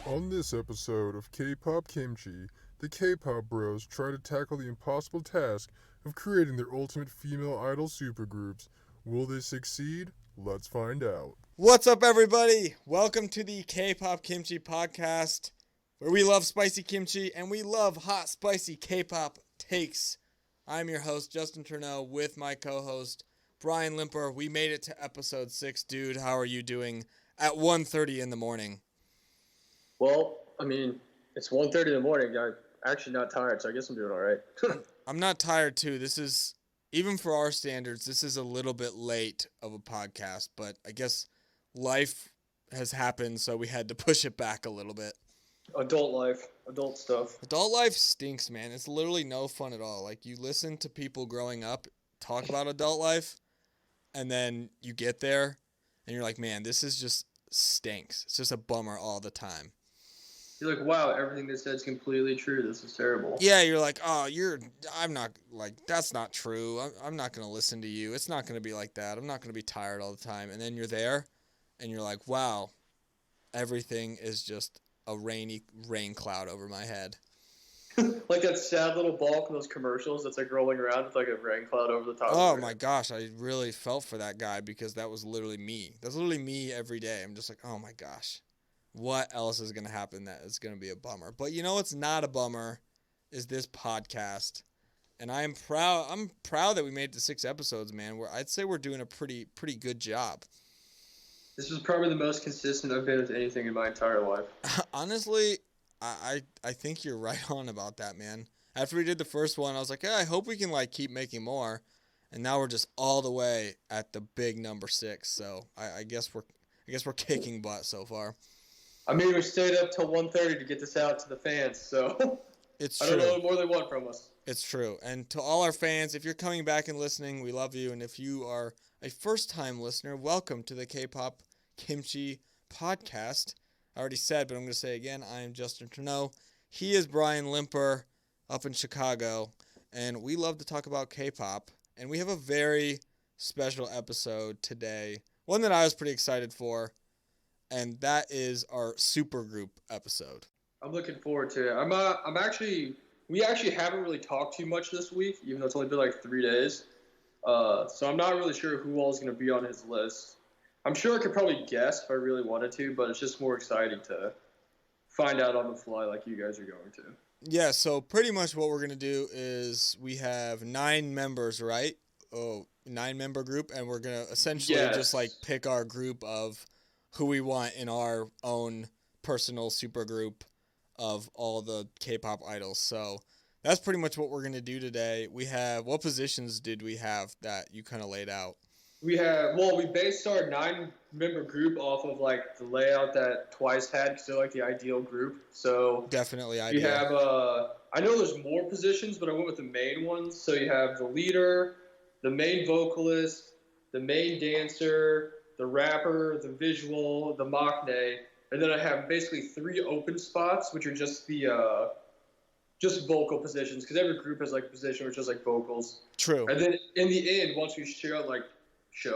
On this episode of K-Pop Kimchi, the K-Pop Bros try to tackle the impossible task of creating their ultimate female idol supergroups. Will they succeed? Let's find out. What's up, everybody? Welcome to the K-Pop Kimchi podcast, where we love spicy kimchi and we love hot, spicy K-pop takes. I'm your host, Justin Turneau, with my co-host, Brian Limper. We made it to episode 6. Dude, how are you doing at 1:30 in the morning? Well, I mean, it's 1:30 in the morning. I'm actually not tired, so I guess I'm doing all right. I'm not tired, too. This is, even for our standards, this is a little bit late of a podcast, but I guess life has happened, so we had to push it back a little bit. Adult life, adult stuff. Adult life stinks, man. It's literally no fun at all. Like, you listen to people growing up talk about adult life, and then you get there, and you're like, man, this is just stinks. It's just a bummer all the time. You're like, wow, everything they said is completely true. This is terrible. Yeah, you're like, I'm not, like, that's not true. I'm not going to listen to you. It's not going to be like that. I'm not going to be tired all the time. And then you're there, and you're like, wow, everything is just a rain cloud over my head. Like that sad little ball from those commercials that's like rolling around with like a rain cloud over the top. Oh my gosh, I really felt for that guy because that was literally me. That's literally me every day. I'm just like, oh my gosh, what else is going to happen that is going to be a bummer? But you know what's not a bummer is this podcast. And I'm proud that we made it to 6 episodes, man. I'd say we're doing a pretty good job. This was probably the most consistent I've been with anything in my entire life. Honestly, I think you're right on about that, man. After we did the first one, I was like, I hope we can like keep making more. And now we're just all the way at the big number 6. So I guess we're kicking butt so far. I mean, we stayed up till 1:30 to get this out to the fans, so it's I true. don't know what more they want from us. It's true. And to all our fans, if you're coming back and listening, we love you. And if you are a first-time listener, welcome to the K-Pop Kimchi podcast. I already said, but I'm going to say again, I am Justin Turneau. He is Brian Limper up in Chicago, and we love to talk about K-pop. And we have a very special episode today, one that I was pretty excited for, and that is our supergroup episode. I'm looking forward to it. We actually haven't really talked too much this week, even though it's only been like 3 days. So I'm not really sure who all is going to be on his list. I'm sure I could probably guess if I really wanted to, but it's just more exciting to find out on the fly like you guys are going to. Yeah, so pretty much what we're going to do is we have 9 members, right? 9-member group, and we're going to essentially just like pick our group of who we want in our own personal super group of all the K-pop idols. So that's pretty much what we're going to do today. What positions did we have that you kind of laid out? We based our 9-member group off of like the layout that Twice had because they're like the ideal group. So definitely ideal. You have I know there's more positions, but I went with the main ones. So you have the leader, the main vocalist, the main dancer, the rapper, the visual, the maknae, and then I have basically 3 open spots, which are just the just vocal positions because every group has like a position which is like vocals. True. And then in the end, once we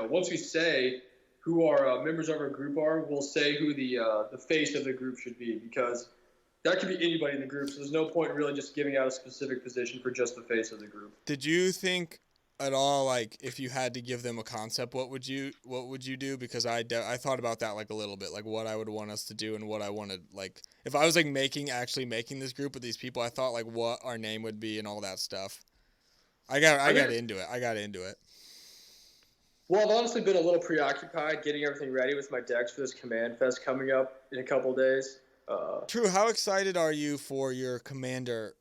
once we say who our members of our group are, we'll say who the face of the group should be because that could be anybody in the group. So there's no point really just giving out a specific position for just the face of the group. Did you think at all, like, if you had to give them a concept, what would you do? Because I thought about that like a little bit, like what I would want us to do and what I wanted, like if I was like making this group with these people, I thought like what our name would be and all that stuff. I got into it. Well, I've honestly been a little preoccupied getting everything ready with my decks for this Command Fest coming up in a couple days. True. How excited are you for your Commander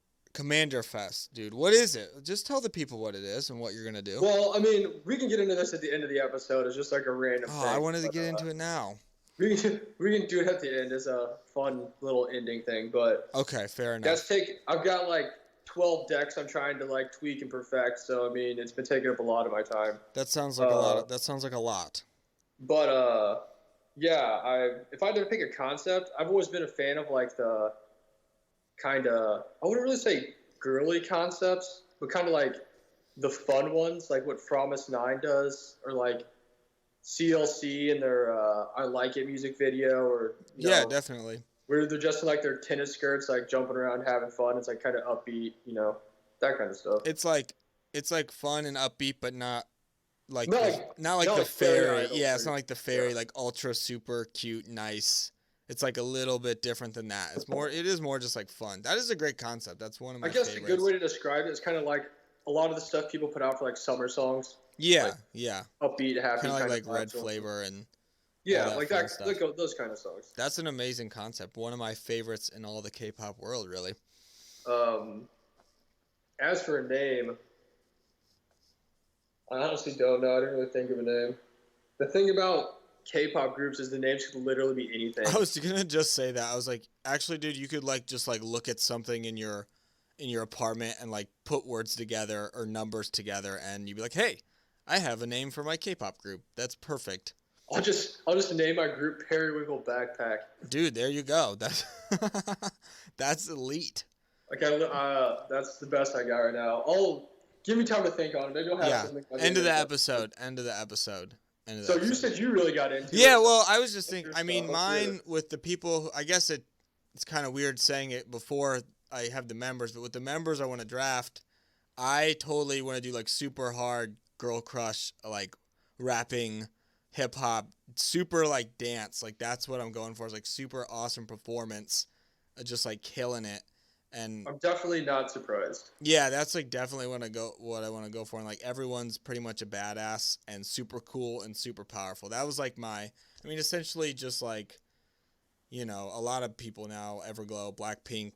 Fest, dude? What is it? Just tell the people what it is and what you're gonna do. Well, I mean, we can get into this at the end of the episode. It's just like a random thing. I wanted to get into it now. We can do it at the end as a fun little ending thing, but okay, fair enough. I've got like 12 decks I'm trying to like tweak and perfect, so I mean, it's been taking up a lot of my time. That sounds like a lot. That sounds like a lot. But yeah, if I had to pick a concept, I've always been a fan of like the kind of, I wouldn't really say girly concepts, but kind of like the fun ones, like what Promise 9 does, or like CLC and their I Like It music video, or yeah, definitely. where they're just in like their tennis skirts, like jumping around, having fun. It's like kind of upbeat, that kind of stuff. It's like fun and upbeat, but not like not like not the like fairy fairy. idols Yeah, it's or- not like the fairy, yeah. like ultra super cute, nice. It's like a little bit different than that. It is more just like fun. That is a great concept. That's one of my I guess favorites. a good way to describe it is kind of like a lot of the stuff people put out for like summer songs. Yeah, like, yeah. Upbeat, happy. Kind of like vibe Red to 'em. Flavor and Yeah, that like fun that. stuff. Like those kind of songs. That's an amazing concept. One of my favorites in all the K-pop world, really. As for a name, I honestly don't know. I didn't really think of a name. The thing about K-pop groups is the names could literally be anything. I was gonna just say that. I was like, actually, dude, you could like just like look at something in your apartment and like put words together or numbers together, and you'd be like, hey, I have a name for my K-pop group. That's perfect. I'll just name my group Periwinkle Backpack. Dude, there you go. That's elite. Okay, that's the best I got right now. Give me time to think on it. Maybe I'll have something. End of the episode. So you said you really got into it. Yeah, well, I was just thinking. I mean, Let's mine hear it. with the people. I guess it's kind of weird saying it before I have the members, but with the members I want to draft, I totally want to do like super hard girl crush, like rapping, hip hop, super like dance. Like that's what I'm going for. Is like super awesome performance, just like killing it. And I'm definitely not surprised. yeah, that's like definitely what I want to go for. And like everyone's pretty much a badass and super cool and super powerful. That was like essentially just like, a lot of people now, Everglow, Blackpink,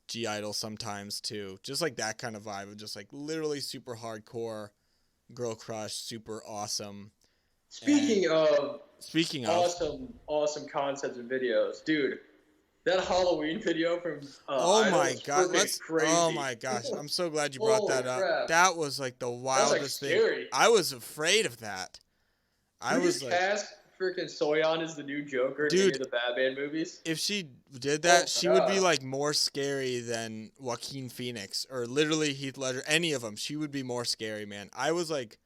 G-Idol sometimes too. Just like that kind of vibe of just like literally super hardcore girl crush, super awesome. Speaking of awesome concepts and videos, dude. That Halloween video from oh my god, crazy. Oh my gosh, I'm so glad you brought that up. Crap. That was like the wildest thing. Scary. I was afraid of that. I was like, cast freaking Soyeon as the new Joker in any of the Batman movies. If she did that, she would be like more scary than Joaquin Phoenix or literally Heath Ledger. Any of them, she would be more scary, man. I was like,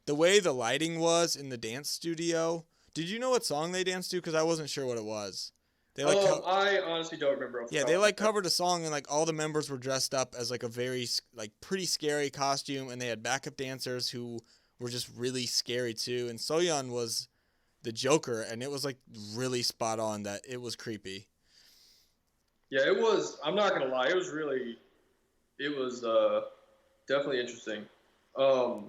the way the lighting was in the dance studio. Did you know what song they danced to? Because I wasn't sure what it was. They I honestly don't remember. Yeah, they like covered a song and like all the members were dressed up as like a very like pretty scary costume, and they had backup dancers who were just really scary too. And Soyeon was the Joker, and it was like really spot on that it was creepy. Yeah, it was. I'm not gonna lie, it was definitely interesting. But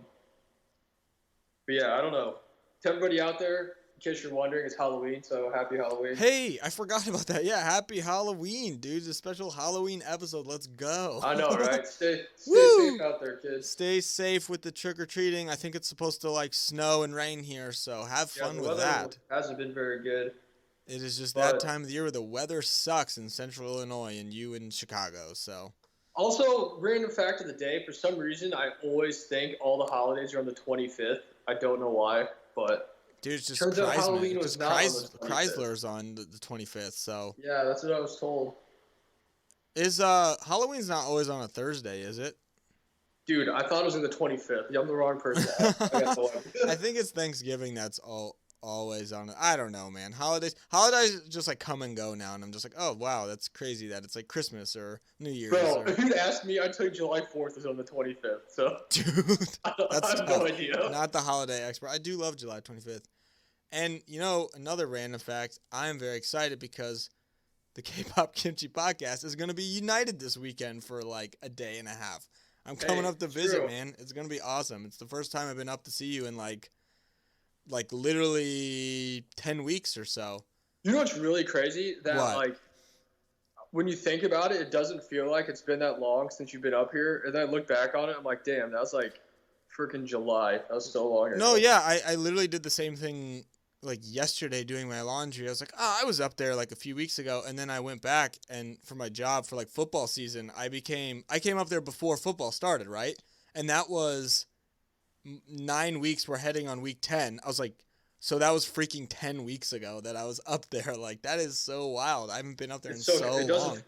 yeah, I don't know. To everybody out there, in case you're wondering, it's Halloween, so happy Halloween. Hey, I forgot about that. Yeah, happy Halloween, dude. It's a special Halloween episode. Let's go. I know, right? Stay safe out there, kids. Stay safe with the trick-or-treating. I think it's supposed to, like, snow and rain here, so have fun with that. Hasn't been very good. It is just that time of the year where the weather sucks in central Illinois and you in Chicago, so. Also, random fact of the day, for some reason, I always think all the holidays are on the 25th. I don't know why, but... Dude, it's just turns out Halloween was not on the 25th. Chrysler's on the 25th, so. Yeah, that's what I was told. Halloween's not always on a Thursday, is it? Dude, I thought it was on the 25th. I'm the wrong person. I think it's Thanksgiving that's always on it. I don't know, man. Holidays just like come and go now, and I'm just like, oh wow, that's crazy that it's like Christmas or New Year's. Bro, if you'd asked me, I'd tell you July 4th is on the 25th. So, dude, I have no idea. Not the holiday expert. I do love July 25th. And another random fact, I am very excited because the K-pop Kimchi podcast is going to be united this weekend for like a day and a half. I'm coming up to visit, man. It's going to be awesome. It's the first time I've been up to see you in like literally 10 weeks or so. You know what's really crazy? That what? Like when you think about it, it doesn't feel like it's been that long since you've been up here. And then I look back on it, I'm like, damn, that was like freaking July. That was so long ago. No, yeah, I literally did the same thing like yesterday doing my laundry. I was like, I was up there like a few weeks ago, and then I went back and for my job for like football season, I came up there before football started, right? And that was 9 weeks. We're heading on week 10. I was like, so that was freaking 10 weeks ago that I was up there. Like, that is so wild. I haven't been up there in so long.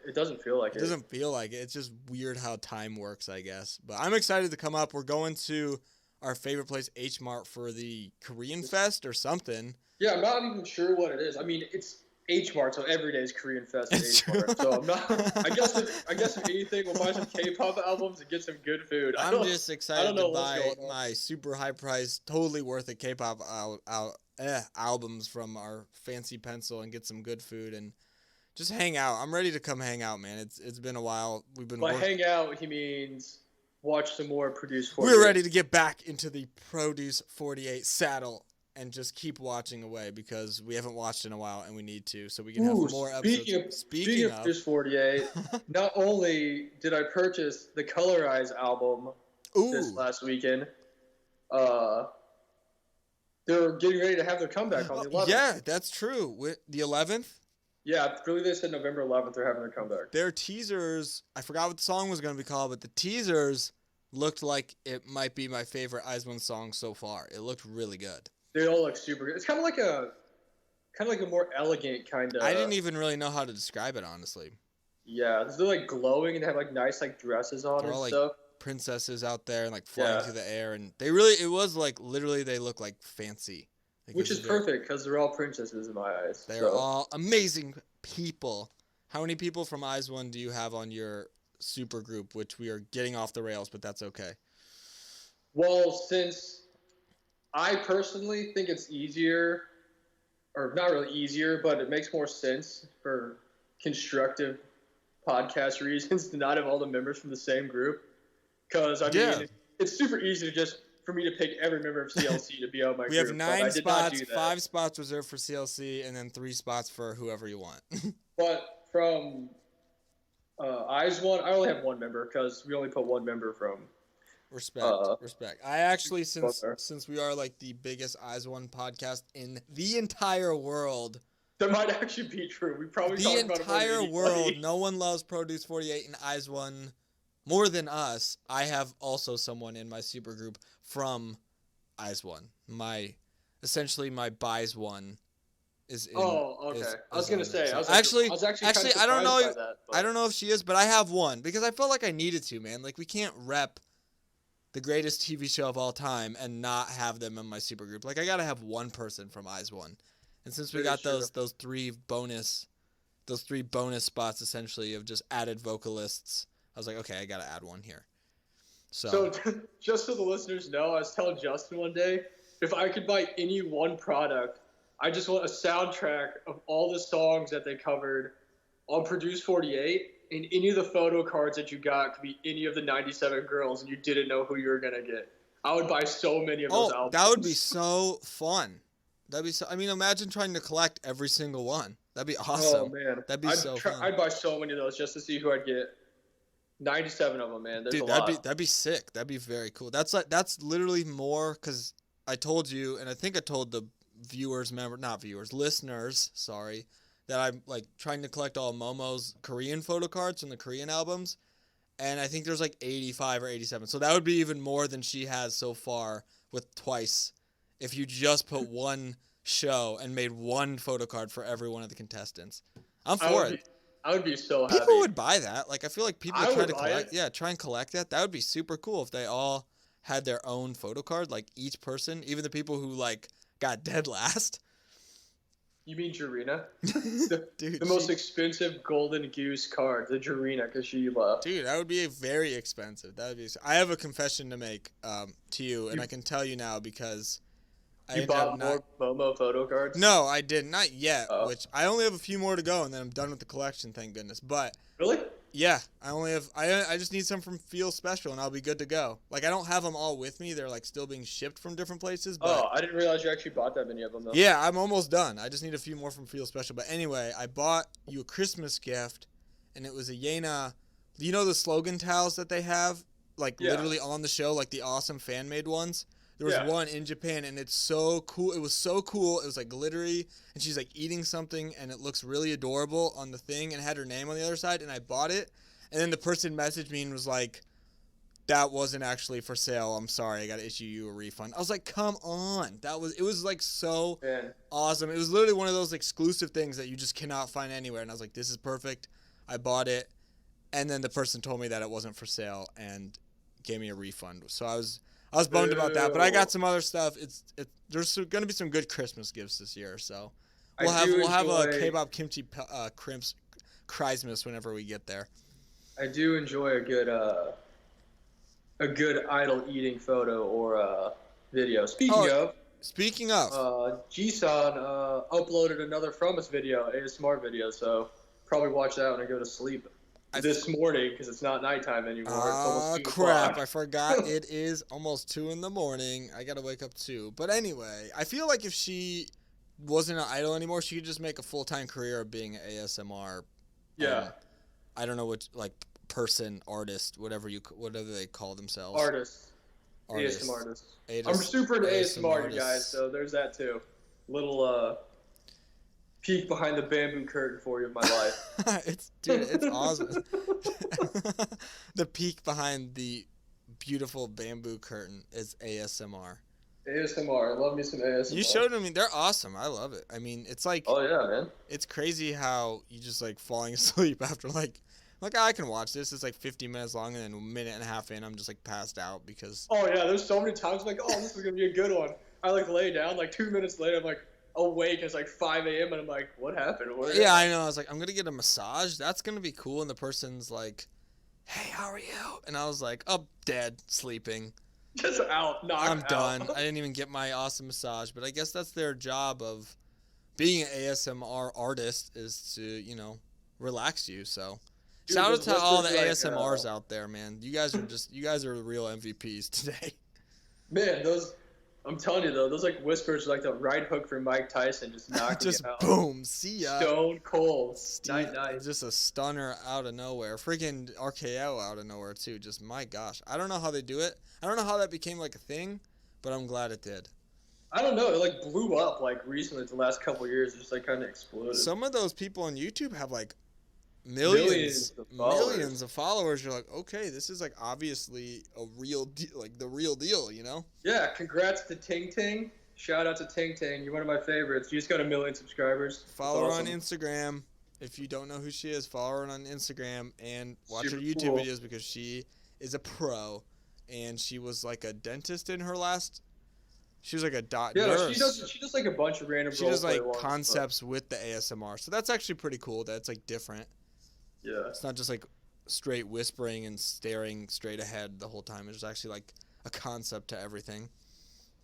It doesn't feel like it. It doesn't feel like it. It's just weird how time works, I guess. But I'm excited to come up. We're going to our favorite place, H Mart, for the Korean Fest or something. Yeah, I'm not even sure what it is. I mean, it's H Mart, so every day is Korean Fest at It's H Mart. true. So I'm not. I guess if anything, we'll buy some K-pop albums and get some good food. I'm just I excited don't to know what's buy going on. my super high priced, totally worth it K-pop albums from our fancy pencil and get some good food and just hang out. I'm ready to come hang out, man. It's been a while. We've been By working. hang out, he means watch some more Produce 48. We're ready to get back into the Produce 48 saddle and just keep watching away because we haven't watched in a while and we need to, so we can have more episodes. Speaking of Produce 48, not only did I purchase the Colorize album this last weekend, they're getting ready to have their comeback on the 11th. Yeah, that's true. The 11th? Yeah, I believe they said November 11th they're having their comeback. Their teasers, I forgot what the song was going to be called, but the teasers looked like it might be my favorite IZ*ONE song so far. It looked really good. They all look super good. It's kind of like a more elegant kind of. I didn't even really know how to describe it, honestly. Yeah, they're like glowing and they have like nice like dresses on They're and all, like, stuff. Princesses out there and like flying through the air, and it was like literally they look like fancy. Like, which is perfect because they're all princesses in my eyes. They're all amazing people. How many people from IZ*ONE do you have on your super group, which we are getting off the rails, but that's okay? Well, since I personally think it's easier, or not really easier, but it makes more sense for constructive podcast reasons to not have all the members from the same group. Because, I mean, it's super easy to just for me to pick every member of CLC to be on my group. We have 9 spots, 5 5 spots reserved for CLC, and then 3 spots for whoever you want. But from IZ*ONE, I only have one member because we only put one member from. Respect. I actually, since we are like the biggest IZ*ONE podcast in the entire world. That might actually be true. We probably the entire world. No one loves Produce 48 and IZ*ONE more than us. I have also someone in my super group from IZ*ONE. Essentially my BIZ*ONE is in. Oh, okay. I was gonna say. Actually, I don't know. That, I don't know if she is, but I have one because I felt like I needed to, man. Like we can't rep the greatest TV show of all time and not have them in my super group. Like I gotta have one person from IZ*ONE, and since we got those three bonus spots essentially of just added vocalists, I was like, okay, I gotta add one here. So just so the listeners know, I was telling Justin one day, if I could buy any one product, I just want a soundtrack of all the songs that they covered on Produce 48. And any of the photo cards that you got could be any of the 97 girls, and you didn't know who you were gonna get. I would buy so many of those albums. That would be so fun. I mean, imagine trying to collect every single one. That'd be awesome. Oh man, that'd be so fun. I'd buy so many of those just to see who I'd get. 97 of them, man. There's Dude, a lot. that'd be sick. That'd be very cool. That's literally more because I told you, and I think I told the listeners. Sorry. That I'm like trying to collect all Momo's Korean photo cards from the Korean albums, and I think there's like 85 or 87. So that would be even more than she has so far with Twice. If you just put one show and made one photo card for every one of the contestants, I'm for it. I would be so happy. People would buy that. Like I feel like people would try to collect. Yeah, try and collect that. That would be super cool if they all had their own photo card, like each person, even the people who like got dead last. You mean Jarena? The most expensive golden goose card, the Jarena, because she left. Dude, that would be very expensive. That would be. I have a confession to make to you, and I can tell you now because you bought more Momo photo cards. No, I did not yet. Which I only have a few more to go, and then I'm done with the collection. Thank goodness. But really? Yeah, I only have. I just need some from Feel Special, and I'll be good to go. Like I don't have them all with me; they're like still being shipped from different places. But, I didn't realize you actually bought that many of them. Though. Yeah, I'm almost done. I just need a few more from Feel Special. But anyway, I bought you a Christmas gift, and it was a Yena. You know the slogan towels that they have, literally on the show, like the awesome fan made ones. There was one in Japan, and it's so cool. It was so cool. It was like glittery, and she's like eating something, and it looks really adorable on the thing, and had her name on the other side, and I bought it. And then the person messaged me and was like, that wasn't actually for sale. I'm sorry. I got to issue you a refund. I was like, come on. It was like so awesome. It was literally one of those exclusive things that you just cannot find anywhere. And I was like, this is perfect. I bought it. And then the person told me that it wasn't for sale and gave me a refund. So I was bummed about that, but I got some other stuff. There's going to be some good Christmas gifts this year, so We'll have a K-pop kimchi crimps Christmas whenever we get there. I do enjoy a good idol eating photo or video. Speaking of, Jisan uploaded another From Us video, ASMR video, so probably watch that when I go to sleep this morning because it's not nighttime anymore. Ah, crap! I forgot it is almost 2 in the morning. I gotta wake up too. But anyway, I feel like if she wasn't an idol anymore, she could just make a full-time career of being an ASMR. Yeah. I don't know what person, artist, whatever they call themselves. Artists. ASMR artists. I'm super into ASMR, you guys, so there's that too. Little peek behind the bamboo curtain for you of my life. It's awesome. The peek behind the beautiful bamboo curtain is ASMR. ASMR. I love me some ASMR. You showed them. They're awesome. I love it. I mean, it's like... Oh, yeah, man. It's crazy how you just, falling asleep after, I can watch this. It's, 50 minutes long, and then a minute and a half in, I'm just, passed out because... Oh, yeah. There's so many times, this is going to be a good one. I, lay down, 2 minutes later, I'm, awake. It's, 5 a.m., and I'm like, what happened? Yeah, I know. I was like, I'm going to get a massage. That's going to be cool. And the person's like, hey, how are you? And I was like, oh, dead, sleeping. Just out, knocked out. I'm done. I didn't even get my awesome massage, but I guess that's their job of being an ASMR artist is to, relax you. So, dude, shout out to all the ASMRs out there, man. You guys are the real MVPs today. Man, I'm telling you though, those whispers are like the right hook for Mike Tyson, just knocking just it out. Boom, see ya. Stone cold. Night. Just a stunner out of nowhere. Freaking RKO out of nowhere too. Just my gosh. I don't know how they do it. I don't know how that became a thing, but I'm glad it did. I don't know. It blew up recently. The last couple of years, just kind of exploded. Some of those people on YouTube have millions of followers. You're like, okay, this is obviously a real deal, the real deal, Yeah, congrats to Ting Ting. Shout out to Ting Ting. You're one of my favorites. You just got 1 million subscribers. Follow her on Instagram. If you don't know who she is, follow her on Instagram and watch her YouTube videos because she is a pro. And she was a dentist in her last. She was a nurse. She does a bunch of random. She does concepts with the ASMR, so that's actually pretty cool. That's different. Yeah. It's not just straight whispering and staring straight ahead the whole time. It's actually a concept to everything.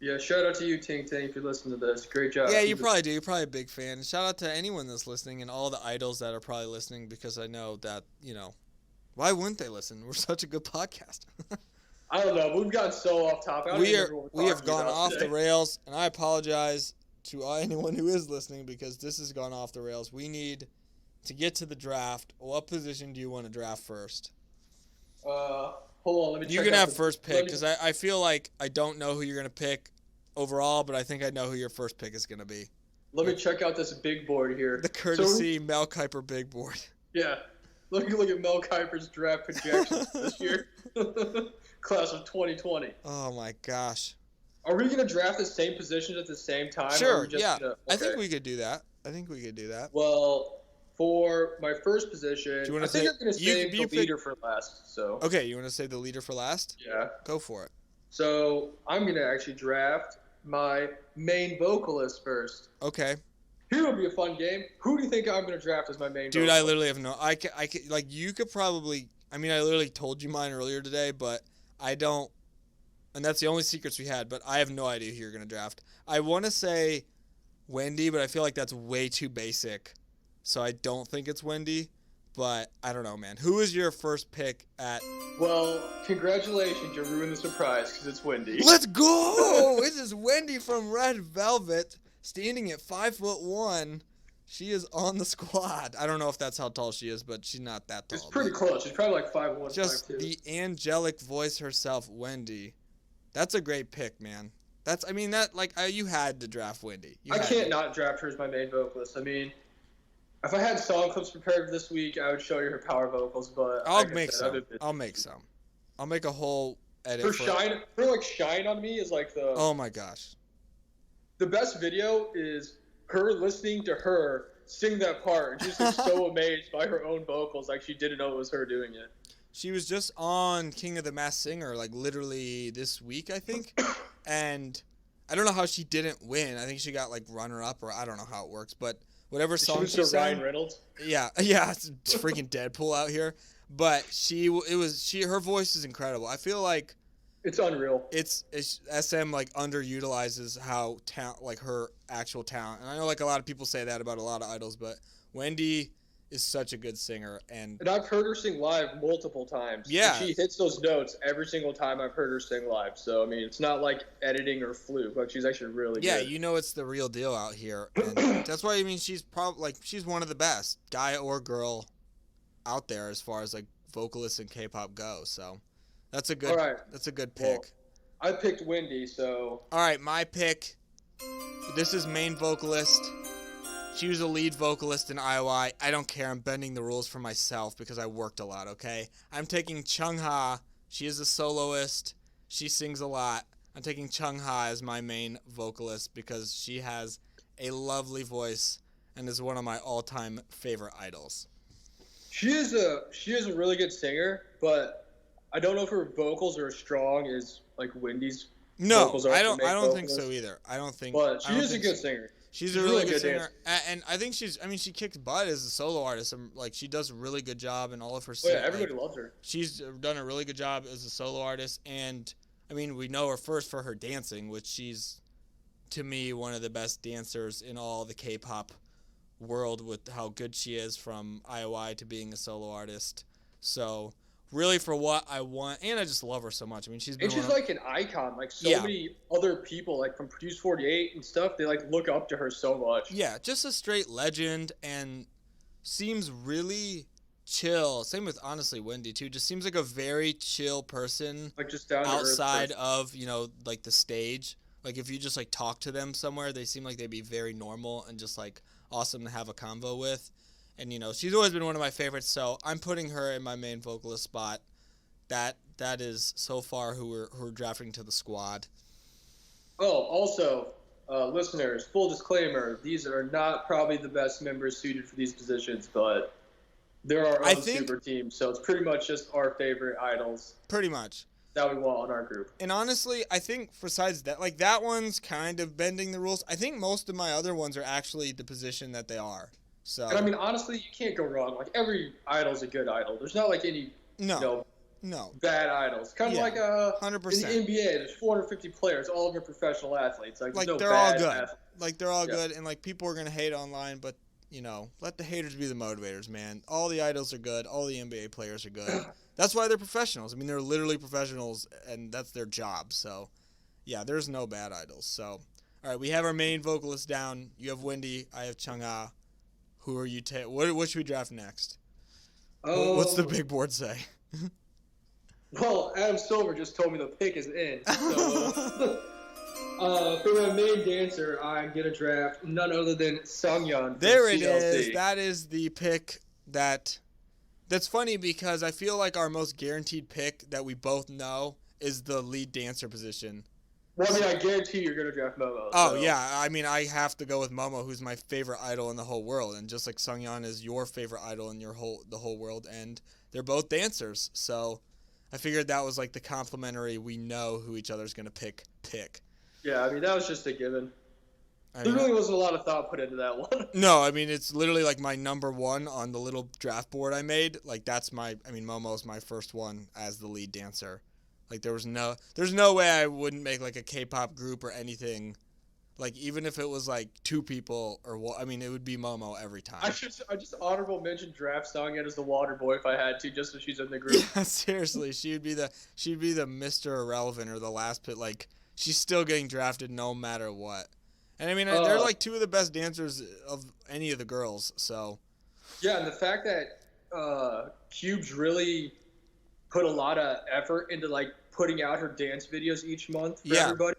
Yeah, shout out to you, Ting Ting, if you listen to this. Great job. Yeah, you probably do. You're probably a big fan. Shout out to anyone that's listening and all the idols that are probably listening because I know that, why wouldn't they listen? We're such a good podcast. I don't know. We've gotten so off topic. We have gone off the rails, and I apologize to anyone who is listening because this has gone off the rails. We need to get to the draft. What position do you want to draft first? Hold on. Let me check. You can have first pick because I feel like I don't know who you're going to pick overall, but I think I know who your first pick is going to be. Let me check out this big board here. The courtesy Mel Kiper big board. Yeah. Look at Mel Kiper's draft projections this year. Class of 2020. Oh my gosh. Are we going to draft the same positions at the same time? Sure, yeah. Okay. I think we could do that. Well, for my first position, I'm going to save the leader for last. So. Okay, you want to save the leader for last? Yeah. Go for it. So I'm going to actually draft my main vocalist first. Okay. Here will be a fun game. Who do you think I'm going to draft as my main vocalist? Dude, I literally have no... I could, you could probably... I mean, I literally told you mine earlier today, but I don't... And that's the only secrets we had, but I have no idea who you're going to draft. I want to say Wendy, but I feel like that's way too basic. So I don't think it's Wendy, but I don't know, man. Who is your first pick at... Well, congratulations. You ruined the surprise because it's Wendy. Let's go! This is Wendy from Red Velvet, standing at 5'1". She is on the squad. I don't know if that's how tall she is, but she's not that tall. It's pretty close. She's probably 5'1", just 5'2". The angelic voice herself, Wendy. That's a great pick, man. You had to draft Wendy. I can't not draft her as my main vocalist. I mean, if I had song clips prepared this week, I would show you her power vocals, but I'll make some. I'll make a whole edit. Her Shine on Me is the... Oh my gosh. The best video is her listening to her sing that part. She's just so amazed by her own vocals, she didn't know it was her doing it. She was just on King of the Masked Singer, literally this week, I think. And I don't know how she didn't win. I think she got like runner up, or I don't know how it works, but whatever She song was she to sang. Ryan Reynolds. Yeah, it's freaking Deadpool out here. But her voice is incredible. I feel like It's unreal. it's SM like underutilizes how like her actual talent. And I know like a lot of people say that about a lot of idols, but Wendy is such a good singer, and I've heard her sing live multiple times. Yeah. And she hits those notes every single time I've heard her sing live. So, I mean, it's not like editing or fluke. Like, she's actually really good. you know it's the real deal out here. And that's why she's probably like she's one of the best, guy or girl, out there as far as like vocalists in K-pop go. So that's a good All right. that's a good Well, pick. I picked Wendy, so All right, my pick. This is main vocalist. She was a lead vocalist in IOI. I don't care. I'm bending the rules for myself because I worked a lot, okay? I'm taking Chungha. She is a soloist. She sings a lot. I'm taking Chungha as my main vocalist because she has a lovely voice and is one of my all-time favorite idols. she is a really good singer, but I don't know if her vocals are as strong as like Wendy's No, vocals are. I for don't. main I don't think vocalist. so either. I don't think. But she I don't is a think good so. singer. She's a really good singer, dancer. and I think she kicks butt as a solo artist. Like she does a really good job in all of her. Oh yeah, everybody loves her. She's done a really good job as a solo artist, and I mean we know her first for her dancing, which she's, to me, one of the best dancers in all the K-pop world with how good she is from IOI to being a solo artist. So really for what I want, and I just love her so much. I mean she's been And she's like an icon. Like so Yeah. many other people, like from Produce 48 and stuff, they like look up to her so much. Yeah, just a straight legend, and seems really chill. Same with, honestly, Wendy, too. Just seems like a very chill person Like just down to outside earth. of, like, the stage. Like, if you just, like, talk to them somewhere, they seem like they'd be very normal and just, like, awesome to have a convo with. And, she's always been one of my favorites, so I'm putting her in my main vocalist spot. That is, so far, who we're drafting to the squad. Oh, also, listeners, full disclaimer: these are not probably the best members suited for these positions, but they're our own super team, so it's pretty much just our favorite idols Pretty much. that we want in our group. And honestly, I think besides that, like, that one's kind of bending the rules. I think most of my other ones are actually the position that they are. So. And I mean, honestly, you can't go wrong. Like every idol's a good idol. There's not like any No. bad idols. Kind of like 100%. in the NBA, there's 450 players, all of them are professional athletes. Like, Like, there's no they're all bad good. athletes. Like, they're all good, and, like, people are going to hate online, but, let the haters be the motivators, man. All the idols are good. All the NBA players are good. That's why they're professionals. I mean, they're literally professionals, and that's their job. So, yeah, there's no bad idols. So, all right, we have our main vocalist down. You have Wendy. I have Chungha. Who are you what should we draft next? What's the big board say? Well, Adam Silver just told me the pick is in. So, for my main dancer, I'm going to draft none other than Sungyeon from There it CLC. is. That is the pick that's funny because I feel like our most guaranteed pick that we both know is the lead dancer position. Well, I mean, I guarantee you're going to draft Momo. Oh, so. yeah. I mean, I have to go with Momo, who's my favorite idol in the whole world. And just like Sungyeon is your favorite idol in the whole world. And they're both dancers. So I figured that was like the complimentary, we know who each other's going to pick. Yeah, I mean, that was just a given. I There mean, really wasn't a lot of thought put into that one. No, I mean, it's literally like my number one on the little draft board I made. Like, Momo's my first one as the lead dancer. Like, there's no way I wouldn't make, like, a K-pop group or anything. Like, even if it was, like, two people or what, I mean, it would be Momo every time. I just honorable mention draft Sungyeon as the water boy if I had to, just so she's in the group. Yeah, seriously, she'd be the Mr. Irrelevant or the last pit. Like, she's still getting drafted no matter what. And, I mean, they're, like, two of the best dancers of any of the girls, so. Yeah, and the fact that Cube's really put a lot of effort into like putting out her dance videos each month for everybody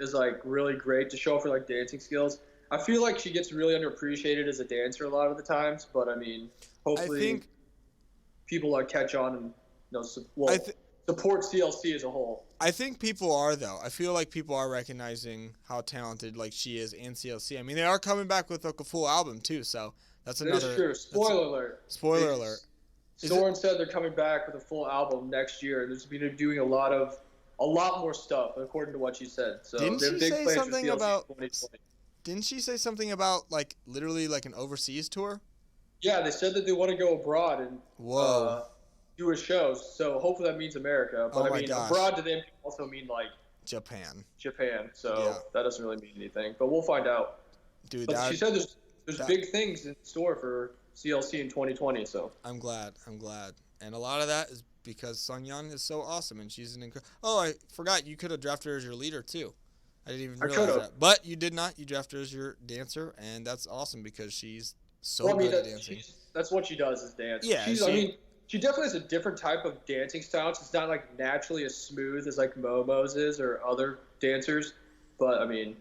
is like really great to show off her like dancing skills. I feel like she gets really underappreciated as a dancer a lot of the times, but I mean, hopefully people like catch on and support CLC as a whole. I think people are, though. I feel like people are recognizing how talented like she is and CLC. I mean, they are coming back with like a full album too, so that's another. That's true. Spoiler alert. Spoiler alert. Soren said they're coming back with a full album next year. There's been doing a lot of a lot more stuff, according to what she said. So Didn't they have she big say plans for something CLC about? 2020. Didn't she say something about like literally like an overseas tour? Yeah, they said that they want to go abroad and Whoa. do a show. So hopefully that means America. But Oh I my mean, gosh. abroad to them can also mean like Japan. Japan. So Yeah. that doesn't really mean anything. But we'll find out. Dude, But she said there's that- big things in store for CLC in 2020. So I'm glad. And a lot of that is because Sungyeon is so awesome, and she's an Oh, I forgot you could have drafted her as your leader too. I didn't even realize could've. that. But you did not. You drafted her as your dancer, and that's awesome because she's so well, I mean, good at dancing. that's what she does is dance. Yeah, I mean, she definitely has a different type of dancing style. It's not like naturally as smooth as like Momo's is or other dancers, but I mean,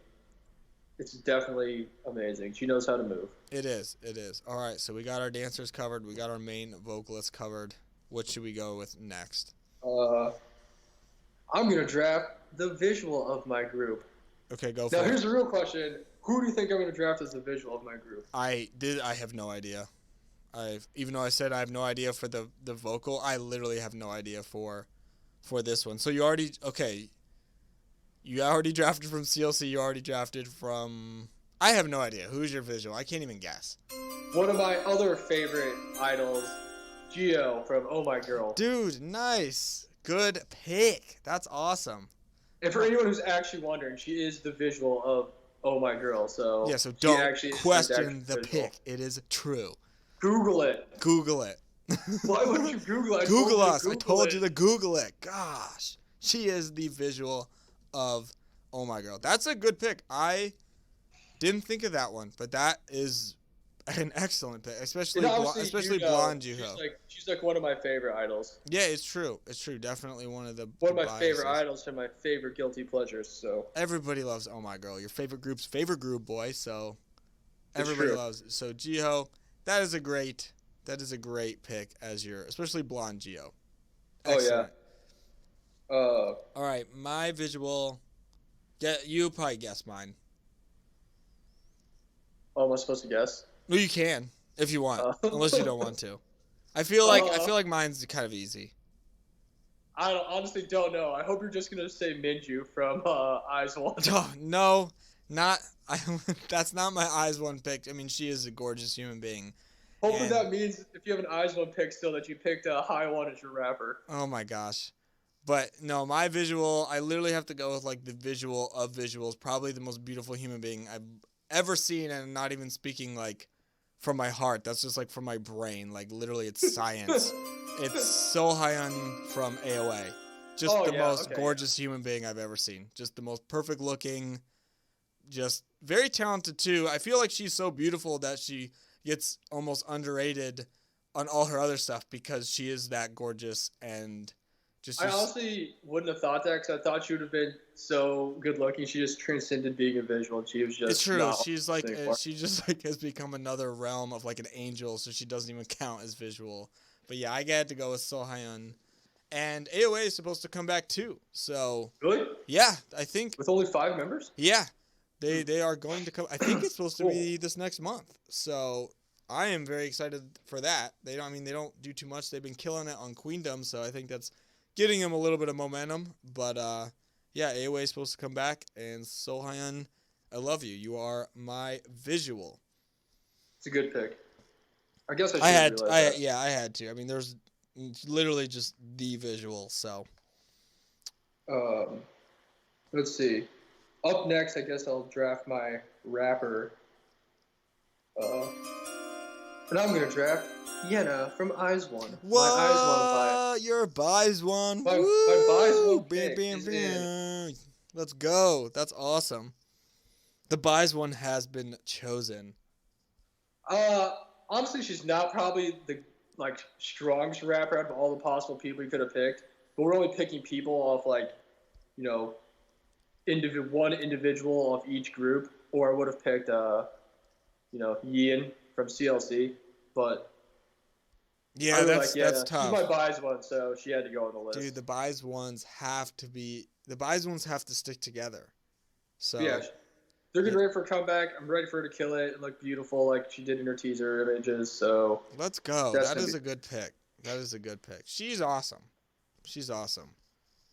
it's definitely amazing. She knows how to move. It is. All right, so we got our dancers covered. We got our main vocalists covered. What should we go with next? I'm gonna draft the visual of my group. Okay, go for Now it. here's the real question: who do you think I'm gonna draft as the visual of my group? I have no idea. Even though I said I have no idea for the vocal, I literally have no idea for this one. So you already drafted from CLC. You already drafted from. I have no idea. Who's your visual? I can't even guess. One of my other favorite idols, Gio from Oh My Girl. Dude, nice, good pick. That's awesome. And for anyone who's actually wondering, she is the visual of Oh My Girl. So Yeah, so she don't actually question is the visual. pick. It is true. Google it. Google it. Why wouldn't you Google it? Google us. I told it. you to Google it. Gosh. She is the visual of Oh My Girl. That's a good pick. I didn't think of that one, but that is an excellent pick, especially And obviously, blonde Juho. She's like one of my favorite idols. Yeah, it's true. Definitely one of the One of my biases. favorite idols and my favorite guilty pleasures. So Everybody loves Oh My Girl. Your favorite group's favorite group, boy. So It's everybody true. loves it. So Jiho, that is a great pick as your, especially blonde Gio. Excellent. Oh yeah. All right, my visual. Yeah, you probably guess mine. Oh, am I supposed to guess? Well, you can if you want, unless you don't want to. I feel like mine's kind of easy. I honestly don't know. I hope you're just gonna say Minju from Eyes One. Oh, no, not. That's not my eyes one pick. I mean, she is a gorgeous human being. Hopefully And- that means if you have an Eyes One pick still that you picked High One as your rapper. Oh my gosh. But no, my visual, I literally have to go with like the visual of visuals. Probably the most beautiful human being I've ever seen, and not even speaking like from my heart. That's just like from my brain. Like literally, it's science. It's Sohyun from AOA. Just the most gorgeous human being I've ever seen. Just the most perfect looking. Just very talented too. I feel like she's so beautiful that she gets almost underrated on all her other stuff because she is that gorgeous and just. I honestly wouldn't have thought that because I thought she would have been so good looking. She just transcended being a visual. She was just. It's true. not She's like anymore. she just like has become another realm of like an angel, so she doesn't even count as visual. But yeah, I get to go with Sohyun, and AOA is supposed to come back too. So Really? yeah, I think With only 5 members? yeah, they are going to come. I think it's supposed to be this next month. So I am very excited for that. They don't do too much. They've been killing it on Queendom, so I think that's getting them a little bit of momentum. But yeah, AOA is supposed to come back, and Sohyun, I love you. You are my visual. It's a good pick. I guess I had to. I mean, there's literally just the visual. So Let's see. Up next, I guess I'll draft my rapper. And I'm going to draft Yenna from Eyes One. what? My Eyes One vibe. Your buys one. My Woo! buys one Bam, pick bam, is bam. Let's go. That's awesome. The buys one has been chosen. Honestly, she's not probably the strongest rapper out of all the possible people you could have picked. But we're only picking people off one individual of each group. Or I would have picked Ian from CLC. But Yeah, I really that's tough. She's my buys one, so she had to go on the list. Dude, the buys ones have to stick together. So Yeah, they're getting ready for a comeback. I'm ready for her to kill it and look beautiful like she did in her teaser images. So let's go. That's That gonna is be- a good pick. She's awesome.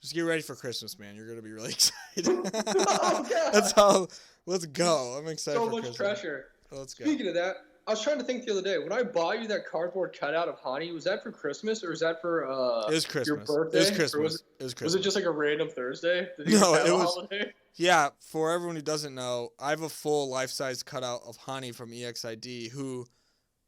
Just get ready for Christmas, man. You're gonna be really excited. Oh, God. That's how. Let's go. I'm excited So for much Christmas. pressure. Let's go. Speaking of that, I was trying to think the other day. When I bought you that cardboard cutout of Hani, was that for Christmas or was that for It was your Christmas. birthday? It was Or Christmas. It was Christmas. Was it just like a random Thursday? Did No, have it a was- holiday? Yeah, for everyone who doesn't know, I have a full life-size cutout of Hani from EXID, who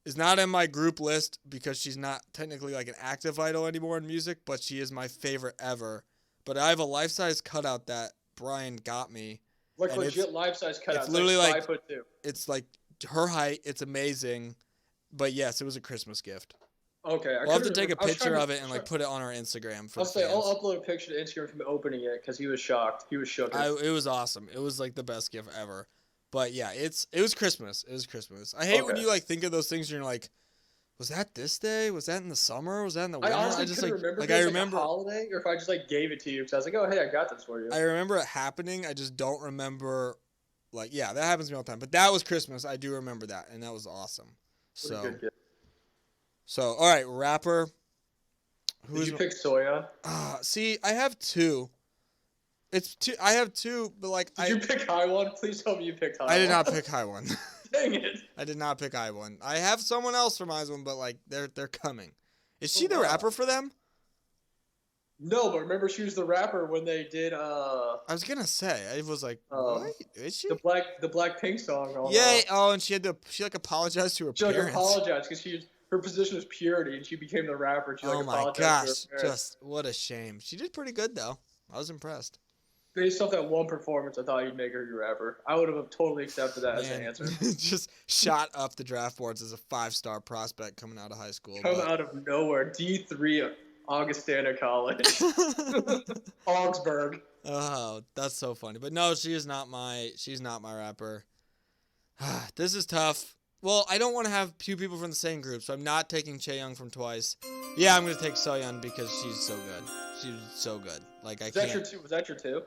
is not in my group list because she's not technically like an active idol anymore in music, but she is my favorite ever. But I have a life-size cutout that Brian got me. Like And legit life-size cutout. it's literally like 5'2". It's like her height. It's amazing. But yes, it was a Christmas gift. Okay. We'll have to take a picture of it and like put it on our Instagram for I'll the say fans. I'll upload a picture to Instagram from opening it because he was shocked. He was shook. It was awesome. It was like the best gift ever. But yeah, it was Christmas. It was Christmas. I hate when Okay. you like think of those things and you're like, was that this day? Was that in the summer? Was that in the winter? I honestly just couldn't like remember like if it I was remember like a holiday or if I just like gave it to you because I was like, oh hey, I got this for you. I remember it happening. I just don't remember like yeah, that happens to me all the time. But that was Christmas. I do remember that and that was awesome. What a good gift. So all right, rapper. Did you pick Soya? See, I have two. It's two. I have two, but like Did you pick High One? Please tell me you picked High One. I did not pick High One. Dang it. I did not pick I One. I have someone else from I One, but like they're coming. Is she Oh, the wow. rapper for them? No, but remember she was the rapper when they did I was gonna say. I was like, what? Is she? the Blackpink song. On, Yeah. Oh, and she like apologized to her she like parents. apologized because her position was purity and she became the rapper. She, like, Oh my apologized gosh! to her parents. Just what a shame. She did pretty good though. I was impressed. Based off that one performance, I thought you'd make her your rapper. I would have totally accepted that as an Man, answer. just shot up the draft boards as a 5-star prospect coming out of high school. Come out of nowhere, D3 Augustana College, Augsburg. Oh, that's so funny. But no, she's not my rapper. This is tough. Well, I don't want to have two people from the same group, so I'm not taking Chaeyoung from Twice. Yeah, I'm going to take Soyeon because she's so good. She's so good. Like I Was that can't. your two? Was that your two?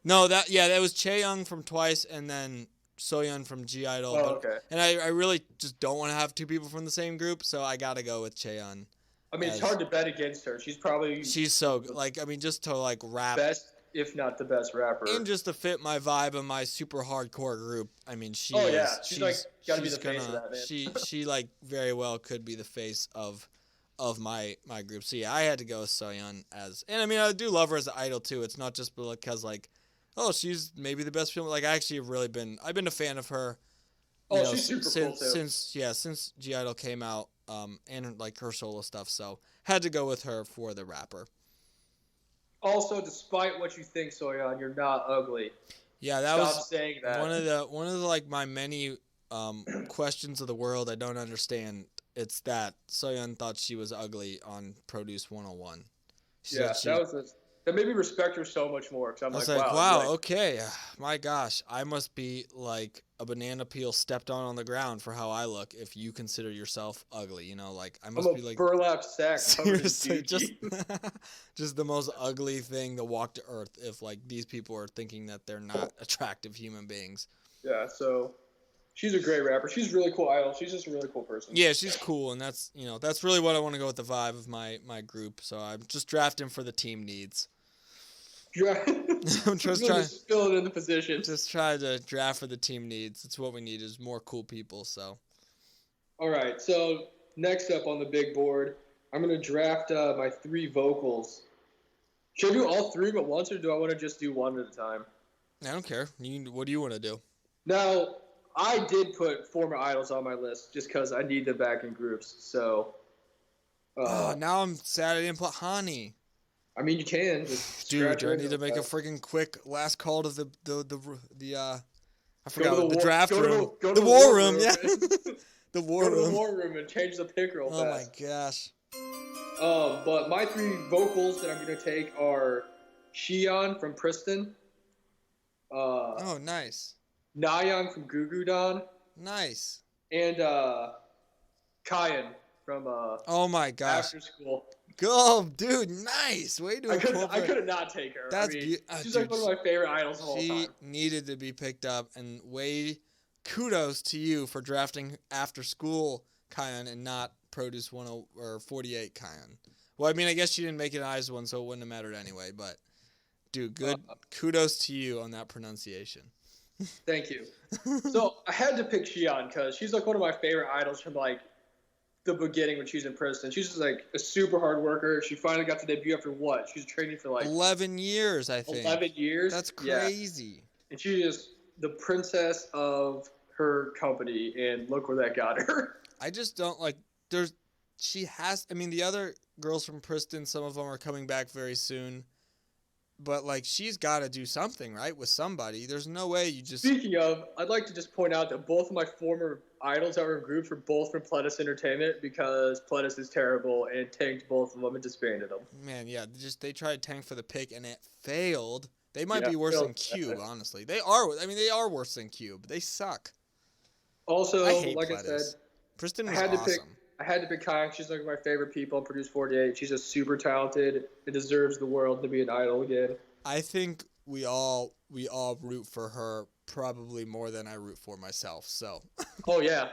No, that was Chaeyoung from Twice and then Soyeon from G Idol. Oh, okay. And I really just don't want to have two people from the same group, so I got to go with Chaeyoung. I mean, it's hard to bet against her. She's probably She's so good. Like I mean, just to like rap. best, if not the best rapper. And just to fit my vibe of my super hardcore group, I mean, she's she's like gotta be the face of that, man. She like very well could be the face of my group. So yeah, I had to go with Soyeon and I mean I do love her as an idol too. It's not just because like, oh she's maybe the best film. Like I actually have really been a fan of her. She's super cool too. Since G Idol came out, and like her solo stuff. So had to go with her for the rapper. Also, despite what you think, Soyeon, you're not ugly. Yeah, that Stop was saying that. one of the like my many questions of the world I don't understand. It's that Soyeon thought she was ugly on Produce 101. That made me respect her so much more. Cause I'm I was like, like, wow, wow, okay, my gosh, I must be like a banana peel stepped on the ground for how I look. If you consider yourself ugly, like I must I'm be a like burlap sack. covered in seriously, Dookie. just the most ugly thing to walk to earth. If like these people are thinking that they're not attractive human beings. Yeah, so she's a great rapper. She's a really cool idol. She's just a really cool person. Yeah, she's cool, and that's that's really what I want to go with the vibe of my group. So I'm just drafting for the team needs. I'm just trying to fill it in the position. Just try to draft for the team needs. It's what we need is more cool people. So. All right. So next up on the big board, I'm gonna draft my 3 vocals. Should I do all 3 at once, or do I want to just do one at a time? I don't care. What do you want to do? Now, I did put former idols on my list just because I need them back in groups. So. Now I'm sad I didn't put Hani. I mean, you can. Just Dude, do I need to make a freaking quick last call to the I forgot the draft room. Go to the war room, yeah. The war room. Go to room. the war room and change the pick real fast. Oh my gosh. But my 3 vocals that I'm gonna take are Xion from Priston. Oh, nice. Nayeon from Gugudan. Nice. And Kayan from oh my gosh. After School. Go, dude, nice. Way to I could not take her. That's she's like one of my favorite idols of all time. She needed to be picked up, and kudos to you for drafting After School Kayan and not Produce 10 or 48 Kayan. Well, I mean, I guess she didn't make it an IZ one, so it wouldn't have mattered anyway. But Dude, good. Kudos to you on that pronunciation. Thank you. So I had to pick Xi'an because she's like one of my favorite idols from like the beginning when she was in Princeton. She's just like a super hard worker. She finally got to debut after what? She was training for like 11 years, I think. 11 years. That's Yeah. crazy. And she is the princess of her company, and look where that got her. I just don't like. I mean, the other girls from Princeton, some of them are coming back very soon. But, like, she's got to do something, right, with somebody. There's no way you just... Speaking of, I'd like to just point out that both of my former idols that were in groups were both from Pledis Entertainment because Pledis is terrible and tanked both of them and disbanded them. Man, yeah, they tried to tank for the pick, and it failed. They might be worse than Cube, honestly. They are worse than Cube. They suck. Also, I hate like Pledis. I said, Princeton was awesome. I had to pick Kong. She's like my favorite people. Produced 48. She's just super talented. It deserves the world to be an idol again. I think we all root for her probably more than I root for myself. So. Oh yeah.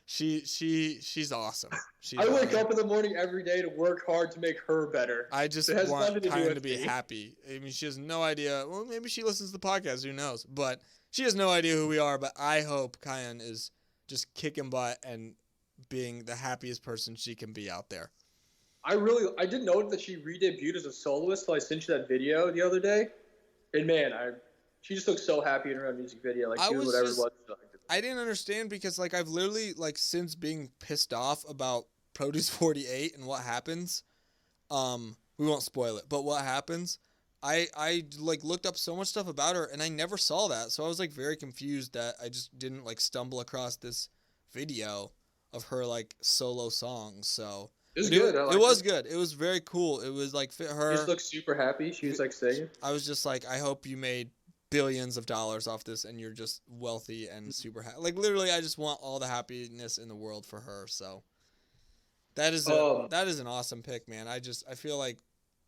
She's awesome. I wake up in the morning every day to work hard to make her better. I just want Kyan to be happy. I mean, she has no idea. Well, maybe she listens to the podcast. Who knows? But she has no idea who we are. But I hope Kyan is just kicking butt and being the happiest person she can be out there. I didn't know that she re-debuted as a soloist until I sent you that video the other day. And man, she just looks so happy in her own music video. Like, she was whatever it was. I didn't understand because, like, I've literally, like, since being pissed off about Produce 48 and what happens, we won't spoil it, but what happens, I like, looked up so much stuff about her, and I never saw that, so I was, like, very confused that I just didn't, like, stumble across this video of her, like, solo songs, so... It was good. It was good. It was very cool. It was, like, fit her... She just looked super happy. She was, like, singing. I was just like, I hope you made billions of dollars off this and you're just wealthy and super happy. Like, literally, I just want all the happiness in the world for her, so that is an awesome pick, man. I feel like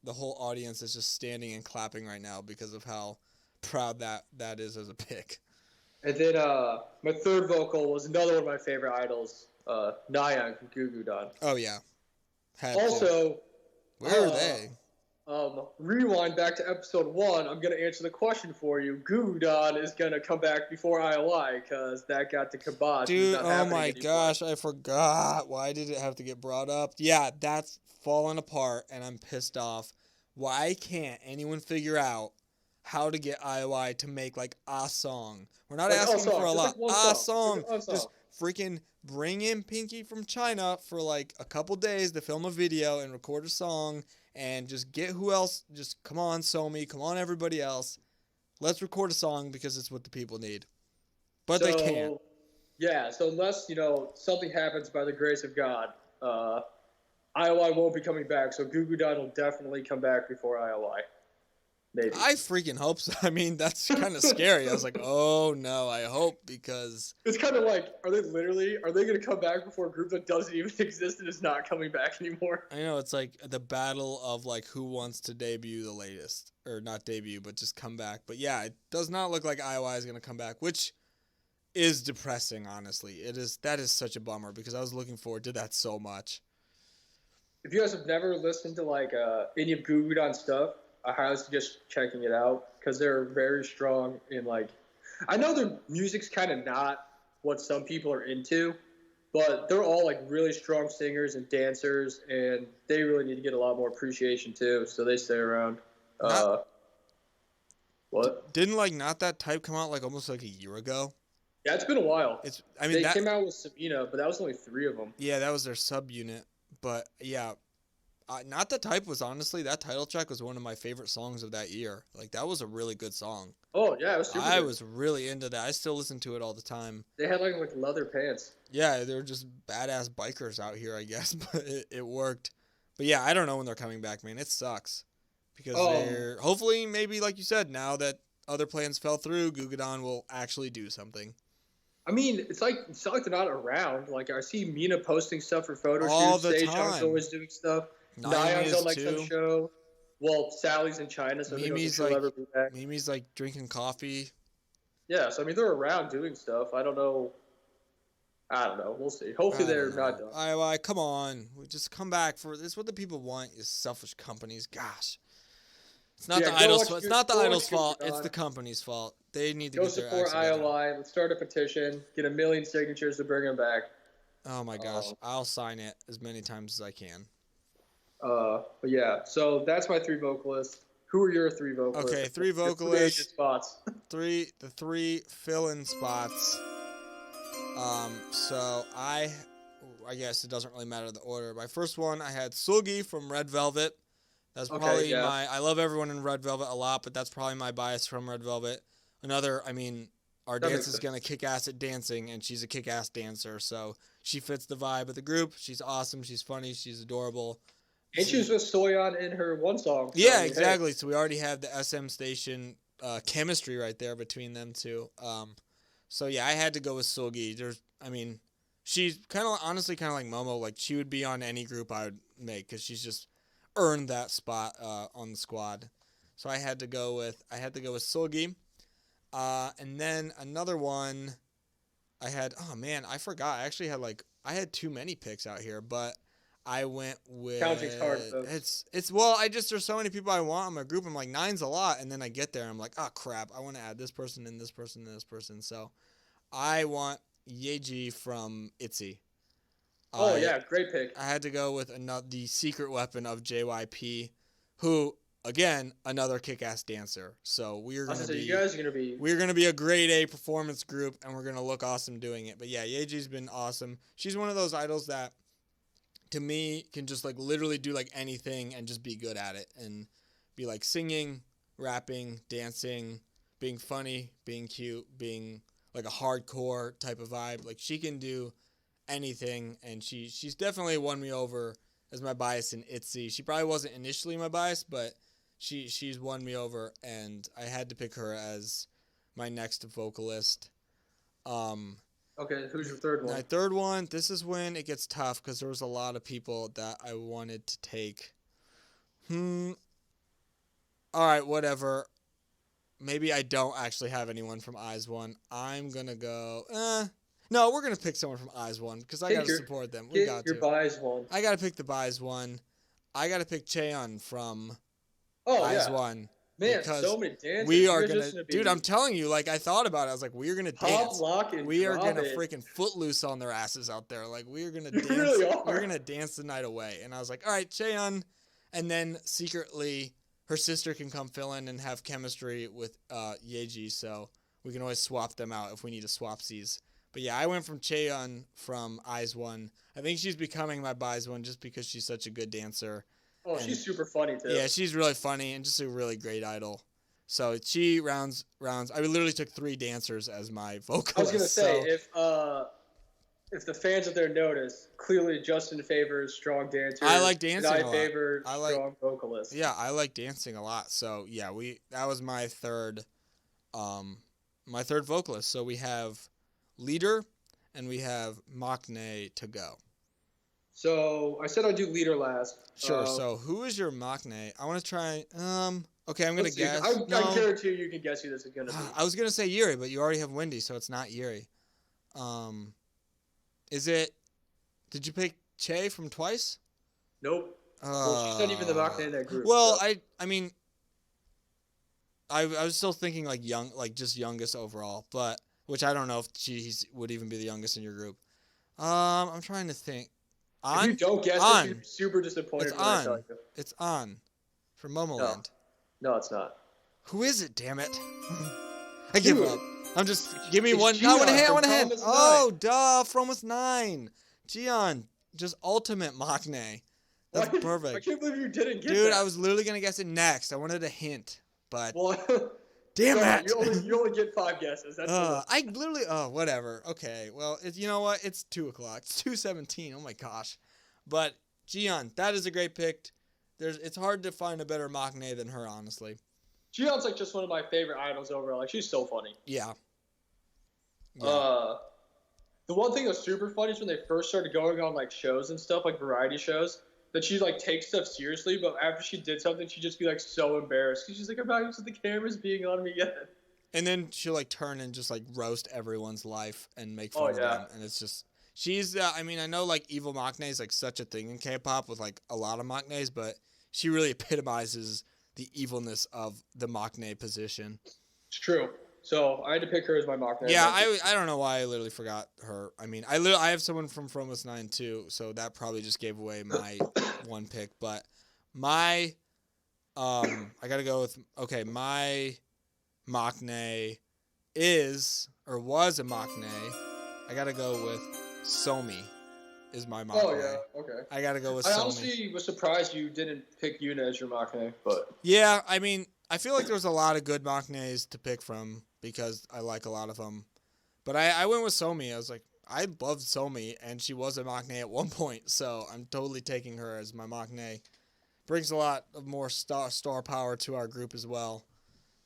the whole audience is just standing and clapping right now because of how proud that is as a pick. And then my third vocal was another one of my favorite idols, Nayeon from Goo Goo Dolls. Oh yeah. Where are they? Rewind back to episode 1. I'm going to answer the question for you. Goo Goo Dolls is going to come back before IOI because that got to kibosh. Dude, oh my gosh, I forgot. Why did it have to get brought up? Yeah, that's falling apart, and I'm pissed off. Why can't anyone figure out how to get IOI to make, like, a song? We're not asking for a lot. A song. Just freaking bring in Pinky from China for, like, a couple days to film a video and record a song. And just get who else, just come on, Somi, come on, everybody else. Let's record a song because it's what the people need. But they can't. Yeah, so unless, something happens by the grace of God, IOI won't be coming back. So Goo Goo Dolls will definitely come back before IOI. Maybe. I freaking hope so. I mean, that's kind of scary. I was like, oh no, I hope, because... It's kind of like, are they going to come back before a group that doesn't even exist and is not coming back anymore? I know, it's like the battle of, like, who wants to debut the latest. Or not debut, but just come back. But yeah, it does not look like IOI is going to come back, which is depressing, honestly. That is such a bummer, because I was looking forward to that so much. If you guys have never listened to, like, any of Goo Goo Dolls stuff, I highly suggest checking it out because they're very strong in, like, I know their music's kind of not what some people are into, but they're all, like, really strong singers and dancers, and they really need to get a lot more appreciation too, so they stay around. What? Didn't, like, Not That Type come out, like, almost, like, a year ago? Yeah, it's been a while. They came out with Sabina, but that was only 3 of them. Yeah, that was their subunit, but, yeah. Not That Type was, honestly, that title track was one of my favorite songs of that year. Like, that was a really good song. Oh, yeah, it was super good. Was really into that. I still listen to it all the time. They had, like leather pants. Yeah, they were just badass bikers out here, I guess, but it worked. But, yeah, I don't know when they're coming back, man. It sucks. Because they're, hopefully, maybe, like you said, now that other plans fell through, Goo Goo Dolls will actually do something. I mean, it's not like they're not around. Like, I see Mina posting stuff for photo shoots. All the time. Sejong's always doing stuff. Nayeon's on, like, some show. Well, Sally's in China, so Mimi's she'll ever be back. Mimi's, like, drinking coffee. Yeah, so, I mean, they're around doing stuff. I don't know. We'll see. Hopefully they're not done. IOI, come on. We just come back for this. What the people want is selfish companies. Gosh. It's not Yeah, the go idol's watch fault. It's Good- not the go watch idol's Good fault. for It's God. the company's fault. They need to Go get their support acts together. ILI. Let's start a petition. Get 1 million signatures to bring him back. Oh my gosh, I'll sign it as many times as I can. But yeah, so that's my 3 vocalists. Who are your 3 vocalists? Okay, 3 Your free agent vocalists. spots. The 3 fill-in spots. So I guess it doesn't really matter the order. My first one, I had Sulgi from Red Velvet. That's probably I love everyone in Red Velvet a lot, but that's probably my bias from Red Velvet. Another, our That dance makes is going to kick ass at dancing, and she's a kick-ass dancer, so she fits the vibe of the group. She's awesome. She's funny. She's adorable. And she was with Soyeon in her one song. So, Yeah, exactly. Hey. So we already have the SM Station chemistry right there between them two. So yeah, I had to go with Sulgi. She's honestly kind of like Momo. Like she would be on any group I would make because she's just earned that spot on the squad. So I had to go with Sulgi. And then another one, I forgot. I actually had I had too many picks out here, but I went with counting's hard, folks. There's so many people I want in my group. I'm like 9's a lot, and then I get there and I'm like, oh crap, I want to add this person and this person and this person. So I want Yeji from ITZY. Oh yeah, great pick. I had to go with the secret weapon of JYP, who again another kick-ass dancer. So we're gonna be a grade A performance group, and we're gonna look awesome doing it. But yeah, Yeji's been awesome. She's one of those idols that, to me, can just literally do anything and just be good at it and be singing, rapping, dancing, being funny, being cute, being a hardcore type of vibe. She can do anything, and she's definitely won me over as my bias in ITZY. She probably wasn't initially my bias, but she's won me over, and I had to pick her as my next vocalist. Okay, who's your third one? My third one, this is when it gets tough because there was a lot of people that I wanted to take. All right, whatever. Maybe I don't actually have anyone from IZ*ONE. I'm going to go... No, we're going to pick someone from IZ*ONE because I got to support them. We got to. Your IZ*ONE. I got to pick the IZ*ONE. I got to pick Cheon from IZ*ONE. Man, so many dancers. We are gonna, dude. I'm telling you, I thought about it. I was like, we are gonna dance. We are gonna freaking footloose on their asses out there. We are gonna dance. Really are. We're gonna dance the night away. And I was like, all right, Cheon, and then secretly her sister can come fill in and have chemistry with Yeji, so we can always swap them out if we need to swapsies. But yeah, I went from Cheon from IZ*ONE. I think she's becoming my IZ*ONE just because she's such a good dancer. Oh, and she's super funny, too. Yeah, she's really funny and just a really great idol. So she rounds. I literally took 3 dancers as my vocalist. I was going to say, if the fans out there notice, clearly Justin favors strong dancers. I like dancing a lot. I favor strong vocalists. Yeah, I like dancing a lot. So yeah, that was my third vocalist. So we have leader and we have maknae to go. So I said I'd do leader last. Sure. So who is your maknae? I want to try. Okay, I'm gonna guess. I guarantee you can guess who this is gonna be. I was gonna say Yuri, but you already have Wendy, so it's not Yuri. Is it? Did you pick Che from Twice? Nope. Well, she's not even the maknae in that group. Well, so. I was still thinking young, just youngest overall, but which I don't know if she would even be the youngest in your group. I'm trying to think. If you don't guess it, you're super disappointed. It's on. It's on. From Momoland. No, it's not. Who is it, damn it? I give up. Give me one. I want a hint. Oh, duh. From was 9. Jiyeon. Just ultimate maknae. That's perfect. I can't believe you didn't get that. Dude, I was literally going to guess it next. I wanted a hint. But. Well, damn it. You only get 5 guesses. That's I literally. Oh, whatever. Okay. Well, you know what? It's 2 o'clock. It's 2:17. Oh my gosh. But Jiyeon, that is a great pick. It's hard to find a better maknae than her, honestly. Jiyeon's just one of my favorite idols overall. She's so funny. Yeah. The one thing that's super funny is when they first started going on shows and stuff, variety shows, that she takes stuff seriously, but after she did something, she'd just be so embarrassed. She's like, I'm not used to the cameras being on me yet. And then she'll turn and just roast everyone's life and make fun of them. And it's just, she's, I know evil maknae is such a thing in K-pop with a lot of maknaes, but she really epitomizes the evilness of the maknae position. It's true. So I had to pick her as my mock. Yeah, I don't know why I literally forgot her. I mean, I have someone from Fromos 9 too, so that probably just gave away my one pick. But my I gotta go with my maknae is or was a maknae. I gotta go with Somi. Is my maknae. Oh yeah, okay. I gotta go with I Somi. honestly was surprised you didn't pick Yuna as your maknae, but Yeah, I mean, I feel like there's a lot of good maknaes to pick from because I like a lot of them. But I went with Somi. I was like, I loved Somi, and she was a maknae at one point, so I'm totally taking her as my maknae. Brings a lot of more star power to our group as well.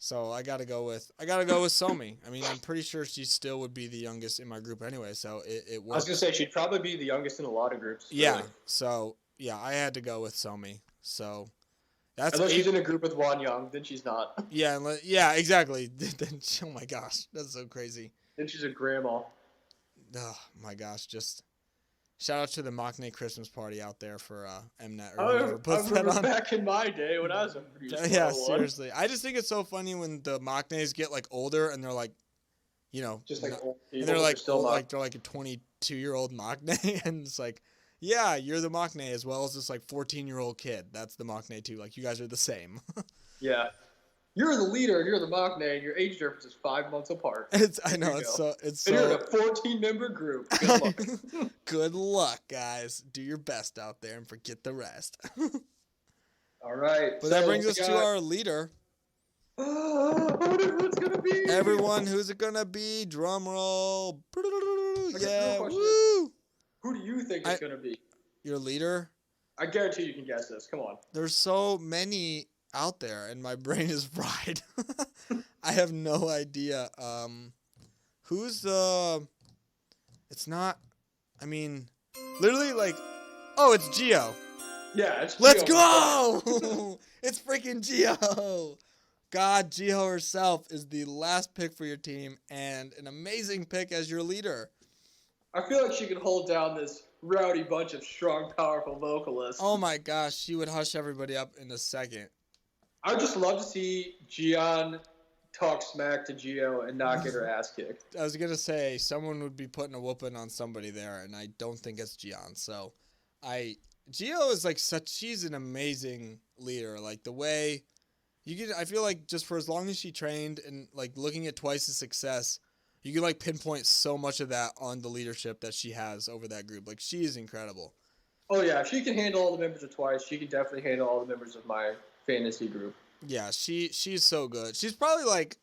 So I gotta go with Somi. I mean, I'm pretty sure she still would be the youngest in my group anyway, so it works. I was gonna say she'd probably be the youngest in a lot of groups. Yeah. Really. So yeah, I had to go with Somi. So that's Unless she's in a group with Wan Young, then she's not. Yeah, exactly. Oh my gosh, that's so crazy. Then she's a grandma. Oh my gosh, just shout out to the maknae Christmas party out there for Mnet or I whoever puts that remember on. back in my day when I was a pretty Yeah, small one. seriously. I just think it's so funny when the maknaes get like older and they're like, you know, Just like old people, and they're like still old, not. like they're like a 22-year-old maknae, and it's like, yeah, you're the maknae as well as this like 14-year-old kid. That's the maknae too. Like you guys are the same. Yeah. You're the leader, and you're the maknae, and your age difference is 5 months apart. I know it's so And you're in a 14-member group. Good luck. Good luck, guys. Do your best out there and forget the rest. All right. But that brings us to our leader. What's gonna be? Everyone, who's it gonna be? Drum roll. Yeah, question. woo! Who do you think it's gonna be? Your leader? I guarantee you can guess this. Come on. There's so many out there, and my brain is fried. I have no idea. Who's the? It's not. I mean, literally, like, oh, it's Gio. Yeah, it's Let's Gio. go! It's freaking Gio. God, Gio herself is the last pick for your team, and an amazing pick as your leader. I feel like she could hold down this rowdy bunch of strong, powerful vocalists. Oh my gosh, she would hush everybody up in a second. I would just love to see Gian talk smack to Gio and not get her ass kicked. I was gonna say someone would be putting a whooping on somebody there, and I don't think it's Gian. So, Gio is like she's an amazing leader. Like the way I feel like just for as long as she trained and like looking at Twice's success, you can like pinpoint so much of that on the leadership that she has over that group. Like she is incredible. Oh yeah, if she can handle all the members of Twice, she can definitely handle all the members of my fantasy group. Yeah, she's so good. She's probably like,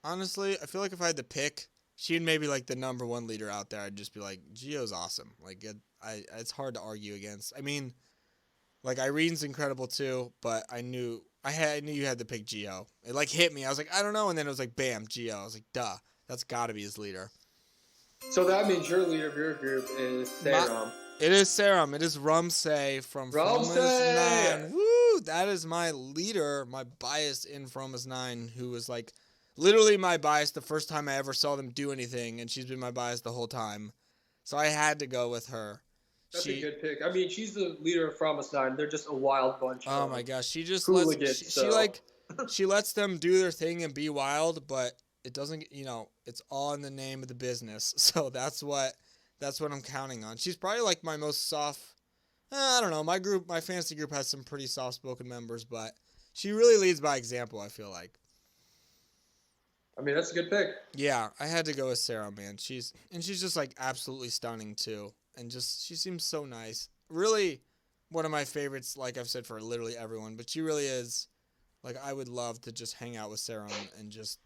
honestly, I feel like if I had to pick, she'd maybe like the number one leader out there. I'd just be like, Gio's awesome. Like it's hard to argue against. I mean, like Irene's incredible too, but I knew you had to pick Gio. It like hit me. I was like, I don't know, and then it was like, bam, Gio. I was like, duh, that's got to be his leader. So that means your leader of your group is Serum. It is Serum. It is Rumsay from Fromus 9. Woo! That is my leader, my bias in Fromus 9, who was like literally my bias the first time I ever saw them do anything, and she's been my bias the whole time. So I had to go with her. That's a good pick. I mean, she's the leader of Fromus 9. They're just a wild bunch. Oh my gosh, she just hooligans, she lets them do their thing and be wild, but it doesn't, it's all in the name of the business. So that's what I'm counting on. She's probably like my most soft. I don't know. My fantasy group has some pretty soft-spoken members, but she really leads by example, I feel like. I mean, that's a good pick. Yeah, I had to go with Sarah, man. She's just like absolutely stunning too, and just she seems so nice. Really, one of my favorites, like I've said for literally everyone, but she really is. Like I would love to just hang out with Sarah and just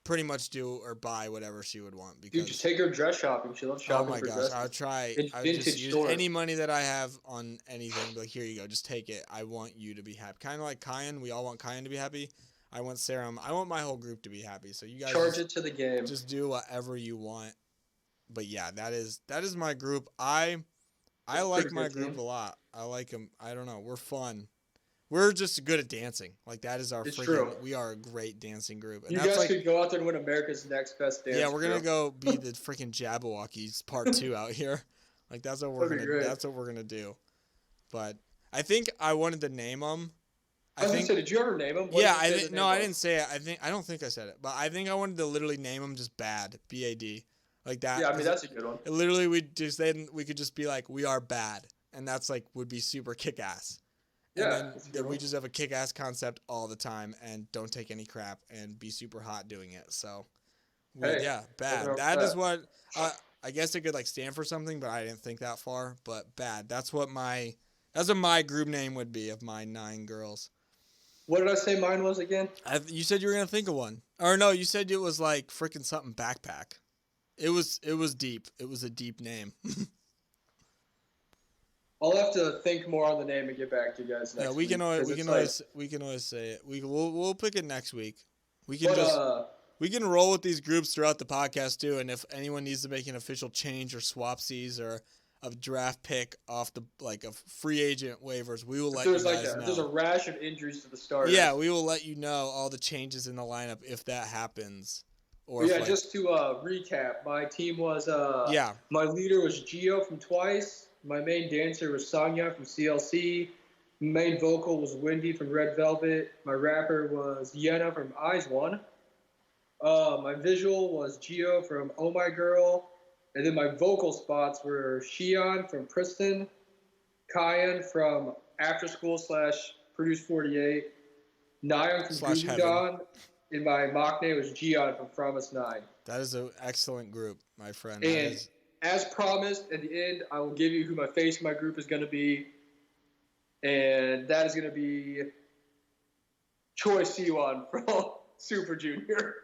pretty much do or buy whatever she would want. Because Dude, just take her dress shopping. She loves shopping. Oh my gosh, I would try. I would just use any money that I have on anything. Like here you go, just take it. I want you to be happy. Kind of like Kyan. We all want Kyan to be happy. I want Serum. I want my whole group to be happy. So you guys charge it to the game. Just do whatever you want. But yeah, that is my group. I like my group a lot. I like them. I don't know. We're fun. We're just good at dancing. Like that is our we are a great dancing group. And you guys could go out there and win America's Next Best Dance. Yeah, we're gonna go be the freaking Jabberwockies Part 2 out here. Like that's what we're gonna do. But I think I wanted to name them I was gonna say, did you ever name him? Yeah, I didn't say it. I don't think I said it, but I think I wanted to literally name him just Bad, BAD, like that. Yeah, I mean that's a good one. Literally, we could just be like, we are bad, and that's like would be super kick ass. Yeah, And then we just have a kick ass concept all the time, and don't take any crap, and be super hot doing it. So, yeah, Bad. That is what I guess it could like stand for something, but I didn't think that far. But Bad. That's what my group name would be of my 9 girls. What did I say mine was again? You said you were gonna think of one, or no? You said it was like freaking something backpack. It was deep. It was a deep name. I'll have to think more on the name and get back to you guys next week. We can always say it. We'll pick it next week. We can we can roll with these groups throughout the podcast too. And if anyone needs to make an official change or swapsies or a draft pick off the of free agent waivers, we will let you guys know. There's a rash of injuries to the starters. Yeah, we will let you know all the changes in the lineup if that happens. Or just to recap, my team was yeah. My leader was Gio from Twice. My main dancer was Sonya from CLC. Main vocal was Wendy from Red Velvet. My rapper was Yenna from Eyes One. My visual was Gio from Oh My Girl. And then my vocal spots were Shion from Priston, Kyan from After School / Produce 48, Nayeon from Gugudan, and my maknaes was Gion from Promise 9. That is an excellent group, my friend. And as promised, at the end, I will give you who my face of my group is going to be. And that is going to be Choi Siwon from Super Junior.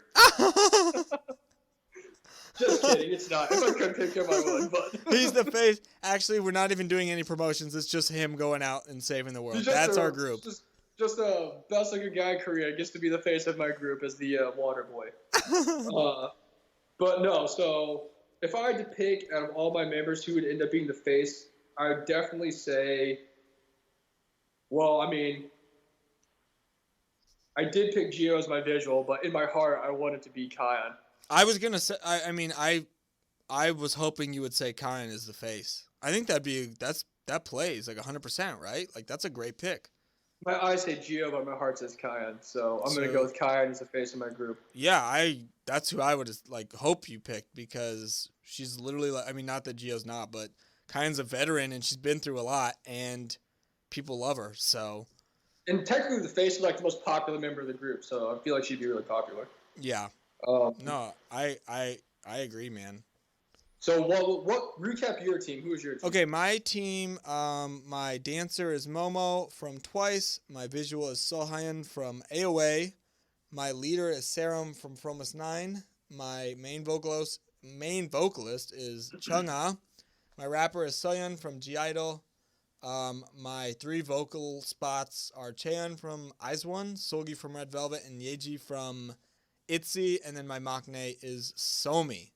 Just kidding, it's not. If I could pick him, I would. But he's the face. Actually, we're not even doing any promotions. It's just him going out and saving the world. That's our group. Just a best-looking guy in Korea gets to be the face of my group as the water boy. But no, so if I had to pick out of all my members who would end up being the face, I would definitely say, well, I mean, I did pick Gio as my visual, but in my heart, I wanted to be Kyan. I was gonna say. I was hoping you would say Kyan is the face. I think that plays like 100%, right? Like that's a great pick. My eyes say Gio, but my heart says Kyan, so I'm gonna go with Kyan as the face of my group. Yeah, that's who I would hope you picked because she's literally not that Gio's not, but Kyan's a veteran and she's been through a lot and people love her. So. And technically, the face is like the most popular member of the group, so I feel like she'd be really popular. Yeah. No, I agree, man. So what recap your team? Who is your team? Okay, my team, my dancer is Momo from Twice. My visual is Sohyun from AOA. My leader is Serum from Promise 9. My main vocalist is Chungha. My rapper is Soyeon from G-Idol. My 3 vocal spots are Chaeyeon from Eyes One, Solgi from Red Velvet, and Yeji from ITZY, and then my maknae is Somi.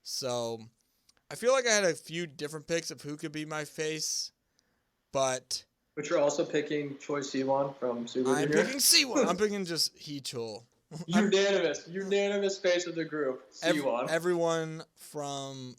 So, I feel like I had a few different picks of who could be my face, but you're also picking Choi Siwon from Super Junior? I'm picking Siwon. I'm picking just Heechul. Unanimous face of the group, Siwon. Everyone from